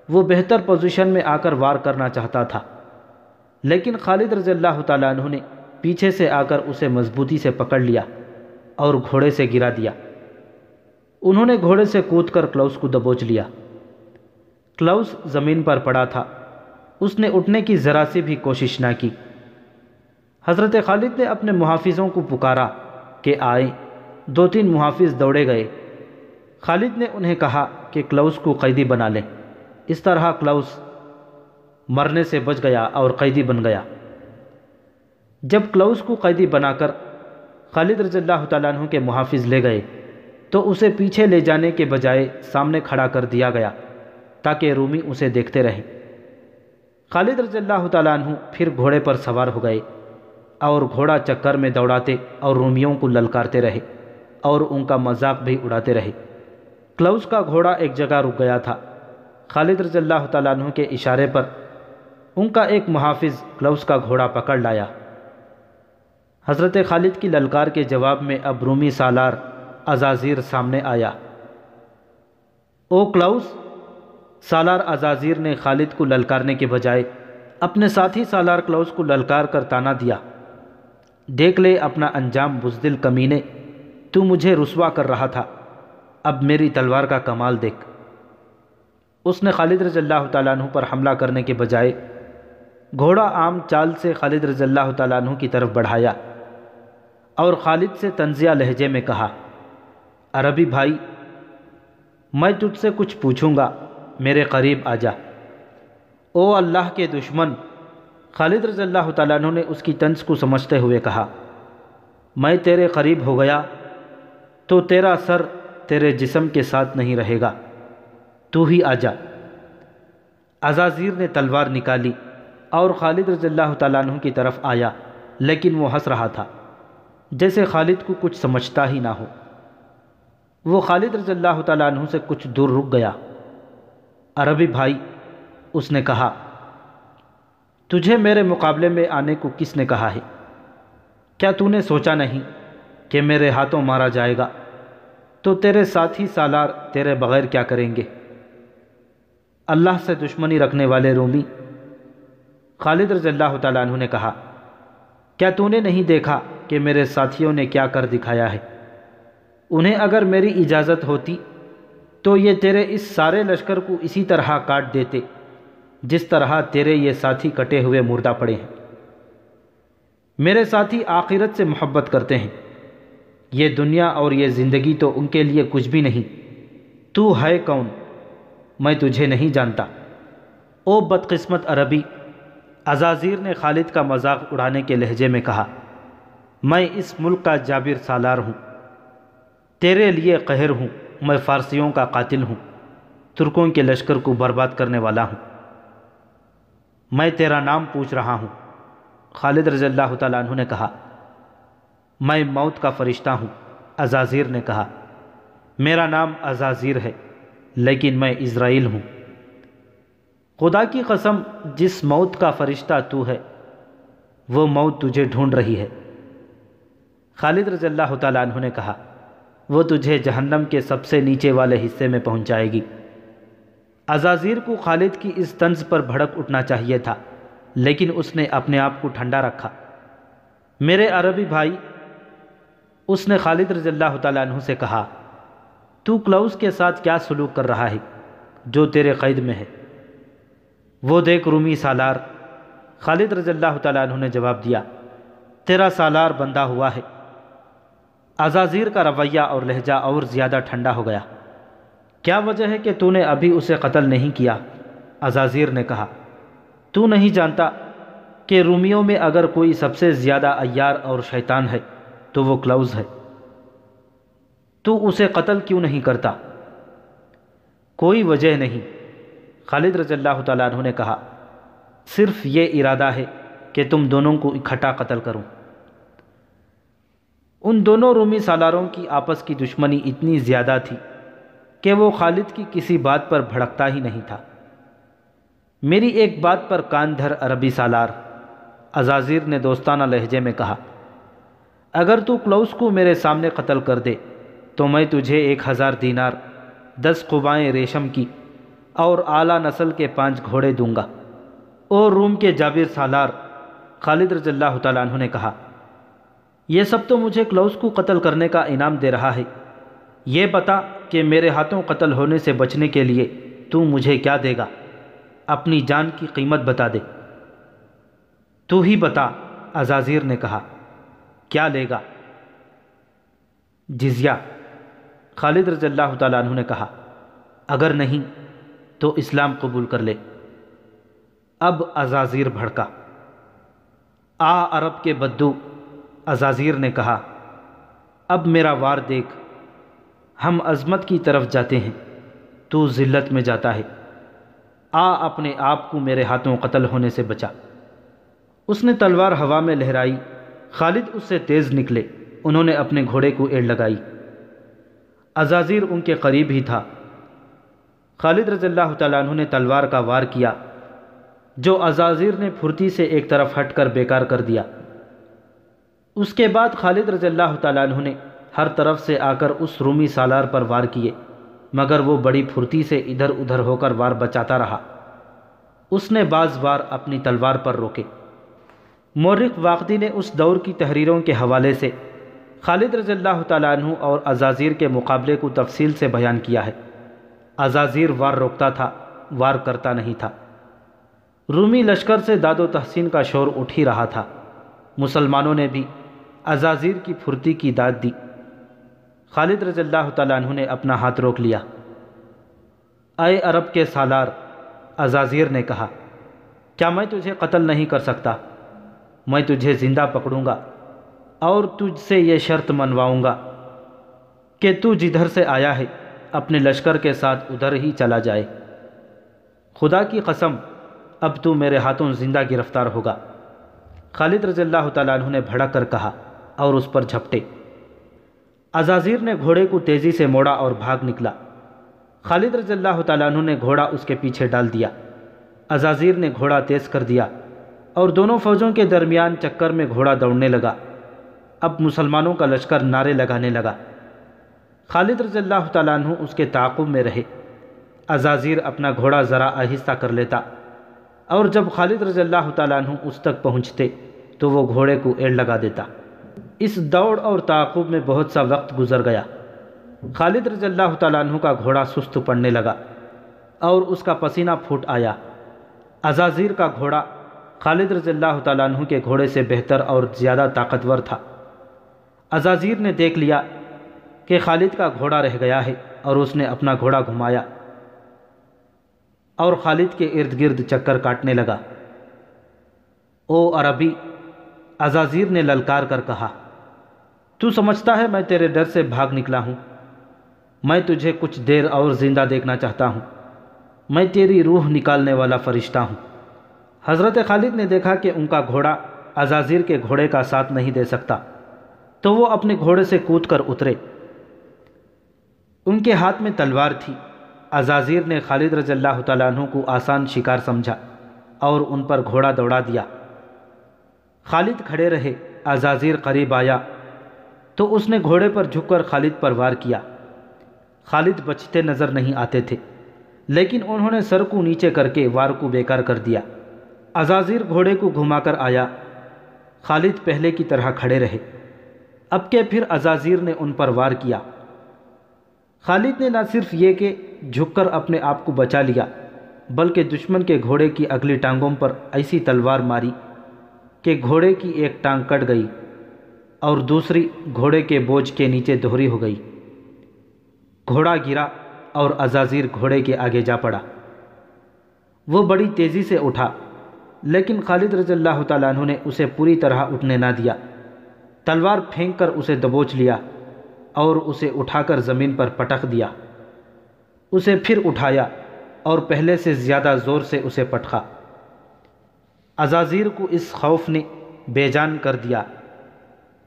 وہ بہتر پوزیشن میں آ کر وار کرنا چاہتا تھا، لیکن خالد رضی اللہ تعالیٰ عنہ نے پیچھے سے آ کر اسے مضبوطی سے پکڑ لیا اور گھوڑے سے گرا دیا۔ انہوں نے گھوڑے سے کود کر کلوس کو دبوچ لیا۔ کلوس زمین پر پڑا تھا، اس نے اٹھنے کی ذرا سی بھی کوشش نہ کی۔ حضرت خالد نے اپنے محافظوں کو پکارا کہ آئیں۔ 2-3 محافظ دوڑے گئے۔ خالد نے انہیں کہا کہ کلوس کو قیدی بنا لیں۔ اس طرح کلوس مرنے سے بچ گیا اور قیدی بن گیا۔ جب کلوس کو قیدی بنا کر خالد رضی اللہ تعالیٰ عنہ کے محافظ لے گئے تو اسے پیچھے لے جانے کے بجائے سامنے کھڑا کر دیا گیا تاکہ رومی اسے دیکھتے رہیں۔ خالد رضی اللہ تعالیٰ عنہ پھر گھوڑے پر سوار ہو گئے اور گھوڑا چکر میں دوڑاتے اور رومیوں کو للکارتے رہے اور ان کا مذاق بھی اڑاتے رہے۔ کلوس کا گھوڑا ایک جگہ رک گیا تھا۔ خالد رضی اللہ تعالیٰ عنہ کے اشارے پر ان کا ایک محافظ کلوس کا گھوڑا پکڑ لایا۔ حضرت خالد کی للکار کے جواب میں اب رومی سالار عزازیر سامنے آیا۔ او کلوس! سالار عزازیر نے خالد کو للکارنے کے بجائے اپنے ساتھی سالار کلوس کو للکار کر تانا دیا، دیکھ لے اپنا انجام بزدل کمینے، تو مجھے رسوا کر رہا تھا، اب میری تلوار کا کمال دیکھ۔ اس نے خالد رضی اللہ تعالیٰ عنہ پر حملہ کرنے کے بجائے گھوڑا عام چال سے خالد رضی اللہ تعالیٰ عنہ کی طرف بڑھایا اور خالد سے طنزیہ لہجے میں کہا، عربی بھائی، میں تجھ سے کچھ پوچھوں گا، میرے قریب آ جا۔ او اللہ کے دشمن! خالد رضی اللہ تعالیٰ عنہ نے اس کی طنز کو سمجھتے ہوئے کہا، میں تیرے قریب ہو گیا تو تیرا سر تیرے جسم کے ساتھ نہیں رہے گا، تو ہی آ جا۔ عزازیر نے تلوار نکالی اور خالد رضی اللہ تعالیٰ عنہ کی طرف آیا، لیکن وہ ہنس رہا تھا جیسے خالد کو کچھ سمجھتا ہی نہ ہو۔ وہ خالد رضی اللہ تعالیٰ عنہ سے کچھ دور رک گیا۔ عربی بھائی، اس نے کہا، تجھے میرے مقابلے میں آنے کو کس نے کہا ہے؟ کیا تو نے سوچا نہیں کہ میرے ہاتھوں مارا جائے گا تو تیرے ساتھی سالار تیرے بغیر کیا کریں گے؟ اللہ سے دشمنی رکھنے والے رومی! خالد رضی اللہ تعالیٰ عنہ نے کہا، کیا تو نے نہیں دیکھا کہ میرے ساتھیوں نے کیا کر دکھایا ہے؟ انہیں اگر میری اجازت ہوتی تو یہ تیرے اس سارے لشکر کو اسی طرح کاٹ دیتے جس طرح تیرے یہ ساتھی کٹے ہوئے مردہ پڑے ہیں۔ میرے ساتھی آخرت سے محبت کرتے ہیں، یہ دنیا اور یہ زندگی تو ان کے لیے کچھ بھی نہیں۔ تو ہے کون؟ میں تجھے نہیں جانتا۔ او بدقسمت عربی! عزازیر نے خالد کا مذاق اڑانے کے لہجے میں کہا، میں اس ملک کا جابر سالار ہوں، تیرے لیے قہر ہوں، میں فارسیوں کا قاتل ہوں، ترکوں کے لشکر کو برباد کرنے والا ہوں۔ میں تیرا نام پوچھ رہا ہوں۔ خالد رضی اللہ تعالیٰ عنہ نے کہا، میں موت کا فرشتہ ہوں۔ عزازیر نے کہا، میرا نام عزازیر ہے لیکن میں اسرائیل ہوں۔ خدا کی قسم، جس موت کا فرشتہ تو ہے وہ موت تجھے ڈھونڈ رہی ہے۔ خالد رضی اللہ تعالیٰ عنہ نے کہا، وہ تجھے جہنم کے سب سے نیچے والے حصے میں پہنچائے گی۔ عزازیر کو خالد کی اس طنز پر بھڑک اٹھنا چاہیے تھا، لیکن اس نے اپنے آپ کو ٹھنڈا رکھا۔ میرے عربی بھائی، اس نے خالد رضی اللہ تعالیٰ عنہ سے کہا، تو کلوس کے ساتھ کیا سلوک کر رہا ہے جو تیرے قید میں ہے؟ وہ دیکھ رومی سالار! خالد رضی اللہ تعالیٰ عنہ نے جواب دیا، تیرا سالار بندہ ہوا ہے۔ عزازیر کا رویہ اور لہجہ اور زیادہ ٹھنڈا ہو گیا۔ کیا وجہ ہے کہ تو نے ابھی اسے قتل نہیں کیا؟ عزازیر نے کہا، تو نہیں جانتا کہ رومیوں میں اگر کوئی سب سے زیادہ عیار اور شیطان ہے تو وہ کلوس ہے؟ تو اسے قتل کیوں نہیں کرتا؟ کوئی وجہ نہیں، خالد رضی اللہ تعالیٰ عنہ نے کہا، صرف یہ ارادہ ہے کہ تم دونوں کو اکٹھا قتل کروں۔ ان دونوں رومی سالاروں کی آپس کی دشمنی اتنی زیادہ تھی کہ وہ خالد کی کسی بات پر بھڑکتا ہی نہیں تھا۔ میری ایک بات پر کان دھر عربی سالار! عزازیر نے دوستانہ لہجے میں کہا، اگر تو کلوس کو میرے سامنے قتل کر دے تو میں تجھے 1000 دینار، 10 قبائیں ریشم کی اور اعلیٰ نسل کے 5 گھوڑے دوں گا۔ اور روم کے جابر سالار! خالد رضی اللہ تعالیٰ عنہ نے کہا، یہ سب تو مجھے کلوس کو قتل کرنے کا انعام دے رہا ہے، یہ بتا کہ میرے ہاتھوں قتل ہونے سے بچنے کے لیے تو مجھے کیا دے گا؟ اپنی جان کی قیمت بتا دے۔ تو ہی بتا، عزازیر نے کہا، کیا لے گا؟ جزیہ۔ خالد رضی اللہ تعالیٰ عنہ نے کہا اگر نہیں تو اسلام قبول کر لے۔ اب عزازیر بھڑکا۔ عرب کے بدو عزازیر نے کہا اب میرا وار دیکھ، ہم عظمت کی طرف جاتے ہیں، تو ذلت میں جاتا ہے، اپنے آپ کو میرے ہاتھوں قتل ہونے سے بچا۔ اس نے تلوار ہوا میں لہرائی، خالد اس سے تیز نکلے، انہوں نے اپنے گھوڑے کو ایڑ لگائی۔ عزازیر ان کے قریب ہی تھا۔ خالد رضی اللہ تعالیٰ عنہ نے تلوار کا وار کیا، جو عزازیر نے پھرتی سے ایک طرف ہٹ کر بیکار کر دیا۔ اس کے بعد خالد رضی اللہ تعالیٰ عنہ نے ہر طرف سے آ کر اس رومی سالار پر وار کیے، مگر وہ بڑی پھرتی سے ادھر ادھر ہو کر وار بچاتا رہا۔ اس نے بعض وار اپنی تلوار پر روکے۔ مورخ واقدی نے اس دور کی تحریروں کے حوالے سے خالد رضی اللہ تعالیٰ عنہ اور عزازیر کے مقابلے کو تفصیل سے بیان کیا ہے۔ عزازیر وار روکتا تھا، وار کرتا نہیں تھا۔ رومی لشکر سے داد و تحسین کا شور اٹھ ہی رہا تھا۔ مسلمانوں نے بھی عزازیر کی پھرتی کی داد دی۔ خالد رضی اللہ تعالیٰ عنہ نے اپنا ہاتھ روک لیا۔ اے عرب کے سالار، عزازیر نے کہا، کیا میں تجھے قتل نہیں کر سکتا؟ میں تجھے زندہ پکڑوں گا اور تجھ سے یہ شرط منواؤں گا کہ تو جدھر سے آیا ہے اپنے لشکر کے ساتھ ادھر ہی چلا جائے۔ خدا کی قسم اب تو میرے ہاتھوں زندہ گرفتار ہوگا۔ خالد رضی اللہ تعالیٰ عنہ نے بھڑک کر کہا اور اس پر جھپٹے۔ عزازیر نے گھوڑے کو تیزی سے موڑا اور بھاگ نکلا۔ خالد رضی اللہ تعالیٰ عنہ نے گھوڑا اس کے پیچھے ڈال دیا۔ عزازیر نے گھوڑا تیز کر دیا اور دونوں فوجوں کے درمیان چکر میں گھوڑا دوڑنے لگا۔ اب مسلمانوں کا لشکر نعرے لگانے لگا۔ خالد رضی اللہ تعالیٰ عنہ اس کے تعاقب میں رہے۔ عزازیر اپنا گھوڑا ذرا آہستہ کر لیتا، اور جب خالد رضی اللہ تعالیٰ عنہ اس تک پہنچتے تو وہ گھوڑے کو ایڑ لگا دیتا۔ اس دوڑ اور تعاقب میں بہت سا وقت گزر گیا۔ خالد رضی اللہ تعالیٰ عنہ کا گھوڑا سست پڑنے لگا اور اس کا پسینہ پھوٹ آیا۔ عزازیر کا گھوڑا خالد رضی اللہ تعالیٰ عنہ کے گھوڑے سے بہتر اور زیادہ طاقتور تھا۔ عزازیر نے دیکھ لیا کہ خالد کا گھوڑا رہ گیا ہے اور اس نے اپنا گھوڑا گھمایا اور خالد کے ارد گرد چکر کاٹنے لگا۔ او عربی، عزازیر نے للکار کر کہا، تو سمجھتا ہے میں تیرے ڈر سے بھاگ نکلا ہوں؟ میں تجھے کچھ دیر اور زندہ دیکھنا چاہتا ہوں۔ میں تیری روح نکالنے والا فرشتہ ہوں۔ حضرت خالد نے دیکھا کہ ان کا گھوڑا عزازیر کے گھوڑے کا ساتھ نہیں دے سکتا، تو وہ اپنے گھوڑے سے کود کر اترے۔ ان کے ہاتھ میں تلوار تھی۔ عزازیر نے خالد رضی اللہ تعالیٰ عنہ کو آسان شکار سمجھا اور ان پر گھوڑا دوڑا دیا۔ خالد کھڑے رہے۔ عزازیر قریب آیا تو اس نے گھوڑے پر جھک کر خالد پر وار کیا۔ خالد بچتے نظر نہیں آتے تھے، لیکن انہوں نے سر کو نیچے کر کے وار کو بیکار کر دیا۔ عزازیر گھوڑے کو گھما کر آیا۔ خالد پہلے کی طرح کھڑے رہے۔ اب کہ پھر عزازیر نے ان پر وار کیا۔ خالد نے نہ صرف یہ کہ جھک کر اپنے آپ کو بچا لیا، بلکہ دشمن کے گھوڑے کی اگلی ٹانگوں پر ایسی تلوار ماری کہ گھوڑے کی ایک ٹانگ کٹ گئی اور دوسری گھوڑے کے بوجھ کے نیچے دوہری ہو گئی۔ گھوڑا گرا اور عزازیر گھوڑے کے آگے جا پڑا۔ وہ بڑی تیزی سے اٹھا، لیکن خالد رضی اللہ تعالیٰ عنہ نے اسے پوری طرح اٹھنے نہ دیا۔ تلوار پھینک کر اسے دبوچ لیا اور اسے اٹھا کر زمین پر پٹک دیا۔ اسے پھر اٹھایا اور پہلے سے زیادہ زور سے اسے پٹکا۔ عزازیر کو اس خوف نے بے جان کر دیا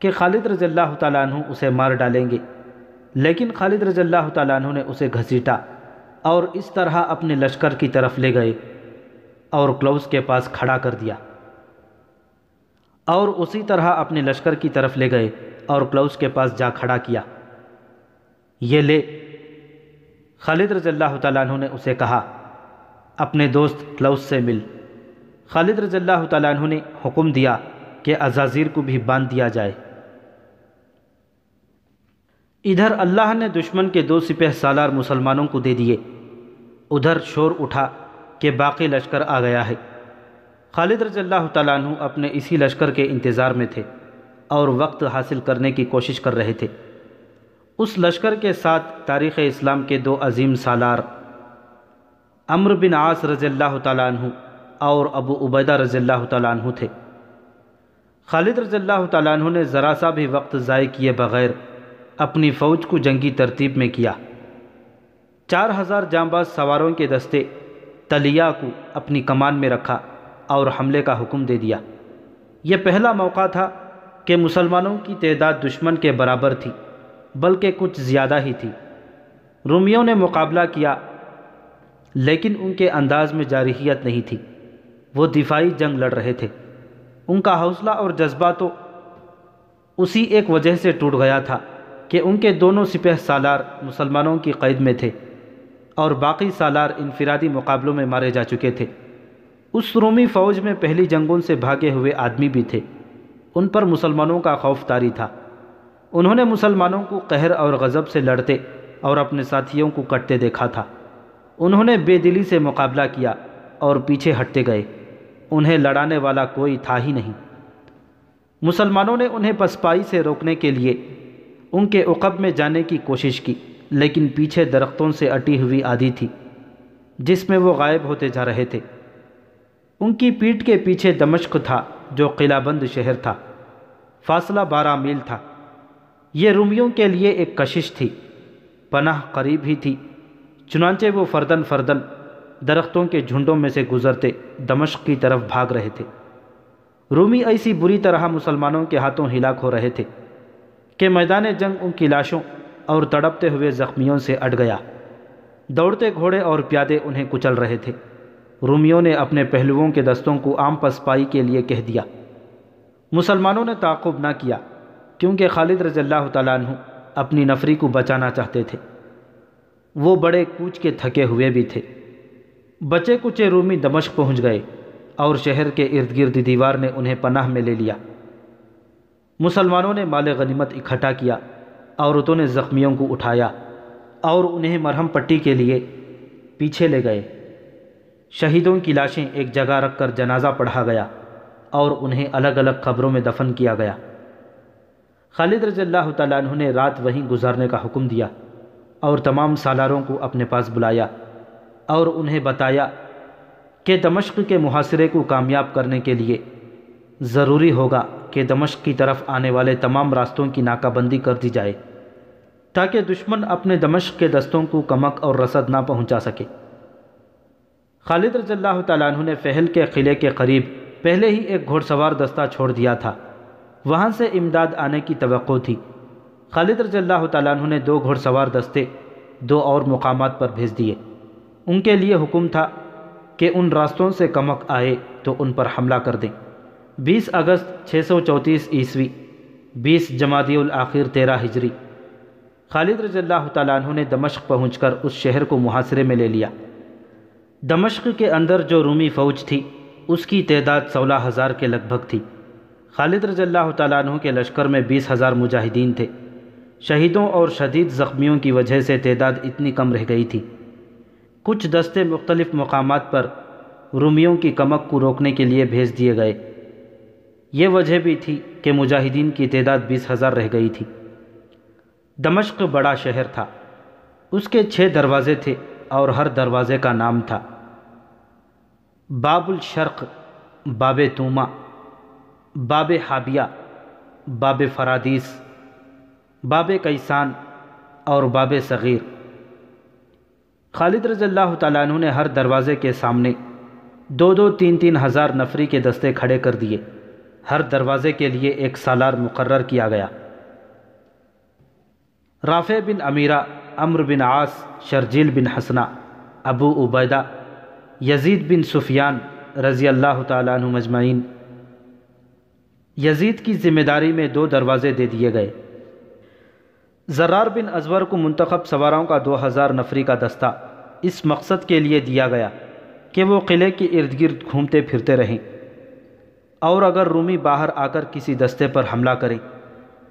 کہ خالد رضی اللہ تعالیٰ عنہ اسے مار ڈالیں گے، لیکن خالد رضی اللہ تعالیٰ عنہ نے اسے گھسیٹا اور اس طرح اپنے لشکر کی طرف لے گئے اور کلوس کے پاس کھڑا کر دیا، اور اسی طرح اپنے لشکر کی طرف لے گئے اور کلوس کے پاس جا کھڑا کیا۔ یہ لے، خالد رضی اللہ تعالیٰ عنہ نے اسے کہا، اپنے دوست کلوس سے مل۔ خالد رضی اللہ تعالیٰ عنہ نے حکم دیا کہ عزازیر کو بھی باندھ دیا جائے۔ ادھر اللہ نے دشمن کے 2 سپہ سالار مسلمانوں کو دے دیے، ادھر شور اٹھا کہ باقی لشکر آ گیا ہے۔ خالد رضی اللہ تعالیٰ عنہ اپنے اسی لشکر کے انتظار میں تھے اور وقت حاصل کرنے کی کوشش کر رہے تھے۔ اس لشکر کے ساتھ تاریخ اسلام کے دو عظیم سالار عمرو بن عاص رضی اللہ تعالیٰ عنہ اور ابو عبیدہ رضی اللہ تعالیٰ عنہ تھے۔ خالد رضی اللہ تعالیٰ عنہ نے ذرا سا بھی وقت ضائع کیے بغیر اپنی فوج کو جنگی ترتیب میں کیا۔ 4000 جانباز سواروں کے دستے تلیہ کو اپنی کمان میں رکھا اور حملے کا حکم دے دیا۔ یہ پہلا موقع تھا کہ مسلمانوں کی تعداد دشمن کے برابر تھی، بلکہ کچھ زیادہ ہی تھی۔ رومیوں نے مقابلہ کیا، لیکن ان کے انداز میں جارحیت نہیں تھی۔ وہ دفاعی جنگ لڑ رہے تھے۔ ان کا حوصلہ اور جذبہ تو اسی ایک وجہ سے ٹوٹ گیا تھا کہ ان کے دونوں سپہ سالار مسلمانوں کی قید میں تھے اور باقی سالار انفرادی مقابلوں میں مارے جا چکے تھے۔ اس رومی فوج میں پہلی جنگوں سے بھاگے ہوئے آدمی بھی تھے۔ ان پر مسلمانوں کا خوف طاری تھا۔ انہوں نے مسلمانوں کو قہر اور غضب سے لڑتے اور اپنے ساتھیوں کو کٹتے دیکھا تھا۔ انہوں نے بے دلی سے مقابلہ کیا اور پیچھے ہٹتے گئے۔ انہیں لڑانے والا کوئی تھا ہی نہیں۔ مسلمانوں نے انہیں پسپائی سے روکنے کے لیے ان کے عقب میں جانے کی کوشش کی، لیکن پیچھے درختوں سے اٹی ہوئی آدھی تھی جس میں وہ غائب ہوتے جا رہے تھے۔ ان کی پیٹھ کے پیچھے دمشق تھا جو قلعہ بند شہر تھا۔ فاصلہ 12 میل تھا۔ یہ رومیوں کے لیے ایک کشش تھی۔ پناہ قریب ہی تھی، چنانچہ وہ فردن فردن درختوں کے جھنڈوں میں سے گزرتے دمشق کی طرف بھاگ رہے تھے۔ رومی ایسی بری طرح مسلمانوں کے ہاتھوں ہلاک ہو رہے تھے کہ میدان جنگ ان کی لاشوں اور تڑپتے ہوئے زخمیوں سے اٹ گیا۔ دوڑتے گھوڑے اور پیادے انہیں کچل رہے تھے۔ رومیوں نے اپنے پہلوؤں کے دستوں کو عام پسپائی کے لیے کہہ دیا۔ مسلمانوں نے تعاقب نہ کیا، کیونکہ خالد رضی اللہ تعالیٰ عنہ اپنی نفری کو بچانا چاہتے تھے۔ وہ بڑے کوچ کے تھکے ہوئے بھی تھے۔ بچے کچے رومی دمشق پہنچ گئے اور شہر کے ارد گرد دیوار نے انہیں پناہ میں لے لیا۔ مسلمانوں نے مال غنیمت اکٹھا کیا، عورتوں نے زخمیوں کو اٹھایا اور انہیں مرہم پٹی کے لیے پیچھے لے گئے۔ شہیدوں کی لاشیں ایک جگہ رکھ کر جنازہ پڑھا گیا اور انہیں الگ الگ قبروں میں دفن کیا گیا۔ خالد رضی اللہ تعالیٰ عنہ نے رات وہیں گزارنے کا حکم دیا اور تمام سالاروں کو اپنے پاس بلایا اور انہیں بتایا کہ دمشق کے محاصرے کو کامیاب کرنے کے لیے ضروری ہوگا کہ دمشق کی طرف آنے والے تمام راستوں کی ناکہ بندی کر دی جائے تاکہ دشمن اپنے دمشق کے دستوں کو کمک اور رسد نہ پہنچا سکے۔ خالد رضی اللہ تعالیٰ عنہ نے فہل کے قلعے کے قریب پہلے ہی ایک گھوڑ سوار دستہ چھوڑ دیا تھا۔ وہاں سے امداد آنے کی توقع تھی۔ خالد رضی اللہ تعالیٰ عنہ نے 2 گھوڑ سوار دستے 2 اور مقامات پر بھیج دیے۔ ان کے لیے حکم تھا کہ ان راستوں سے کمک آئے تو ان پر حملہ کر دیں۔ 20 اگست 634 عیسوی 20 جمادی الاخر 13 ہجری خالد رضی اللہ تعالیٰ عنہ نے دمشق پہنچ کر اس شہر کو محاصرے میں لے لیا۔ دمشق کے اندر جو رومی فوج تھی اس کی تعداد 16,000 کے لگ بھگ تھی۔ خالد رضی اللہ تعالیٰ عنہ کے لشکر میں 20,000 مجاہدین تھے۔ شہیدوں اور شدید زخمیوں کی وجہ سے تعداد اتنی کم رہ گئی تھی۔ کچھ دستے مختلف مقامات پر رومیوں کی کمک کو روکنے کے لیے بھیج دیے گئے۔ یہ وجہ بھی تھی کہ مجاہدین کی تعداد 20,000 رہ گئی تھی۔ دمشق بڑا شہر تھا۔ اس کے 6 دروازے تھے اور ہر دروازے کا نام تھا۔ باب الشرق، باب توما، باب حابیہ، باب فرادیس، باب کیسان اور باب صغیر۔ خالد رضی اللہ تعالیٰ عنہ نے ہر دروازے کے سامنے 2-2 3-3 ہزار نفری کے دستے کھڑے کر دیے۔ ہر دروازے کے لیے ایک سالار مقرر کیا گیا۔ رافع بن امیرہ، عمرو بن عاص، شرجیل بن حسنہ، ابو عبیدہ، یزید بن سفیان رضی اللہ تعالیٰ عنہ مجمعین۔ یزید کی ذمہ داری میں 2 دروازے دے دیے گئے۔ زرار بن ازور کو منتخب سواروں کا 2000 نفری کا دستہ اس مقصد کے لیے دیا گیا کہ وہ قلعے کے ارد گرد گھومتے پھرتے رہیں، اور اگر رومی باہر آ کر کسی دستے پر حملہ کریں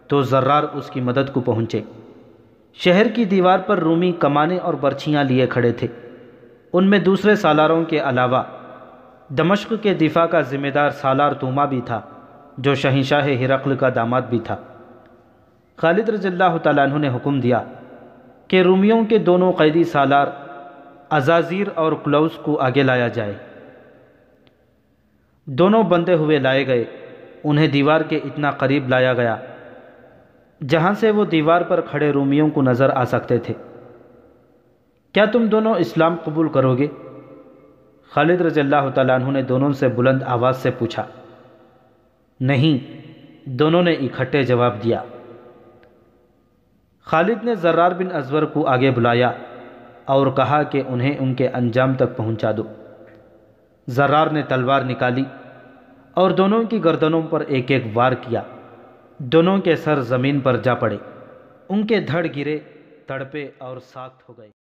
تو زرار اس کی مدد کو پہنچے۔ شہر کی دیوار پر رومی کمانیں اور برچھیاں لیے کھڑے تھے۔ ان میں دوسرے سالاروں کے علاوہ دمشق کے دفاع کا ذمہ دار سالار توما بھی تھا، جو شہنشاہ ہرقل کا داماد بھی تھا۔ خالد رضی اللہ تعالیٰ عنہ نے حکم دیا کہ رومیوں کے دونوں قیدی سالار عزازیر اور کلوس کو آگے لایا جائے۔ دونوں بندے ہوئے لائے گئے۔ انہیں دیوار کے اتنا قریب لایا گیا جہاں سے وہ دیوار پر کھڑے رومیوں کو نظر آ سکتے تھے۔ کیا تم دونوں اسلام قبول کرو گے؟ خالد رضی اللہ تعالیٰ عنہ نے دونوں سے بلند آواز سے پوچھا۔ نہیں، دونوں نے اکٹھے جواب دیا۔ خالد نے زرار بن ازور کو آگے بلایا اور کہا کہ انہیں ان کے انجام تک پہنچا دو۔ زرار نے تلوار نکالی اور دونوں کی گردنوں پر ایک ایک وار کیا۔ دونوں کے سر زمین پر جا پڑے، ان کے دھڑ گرے، تڑپے اور ساخت ہو گئے۔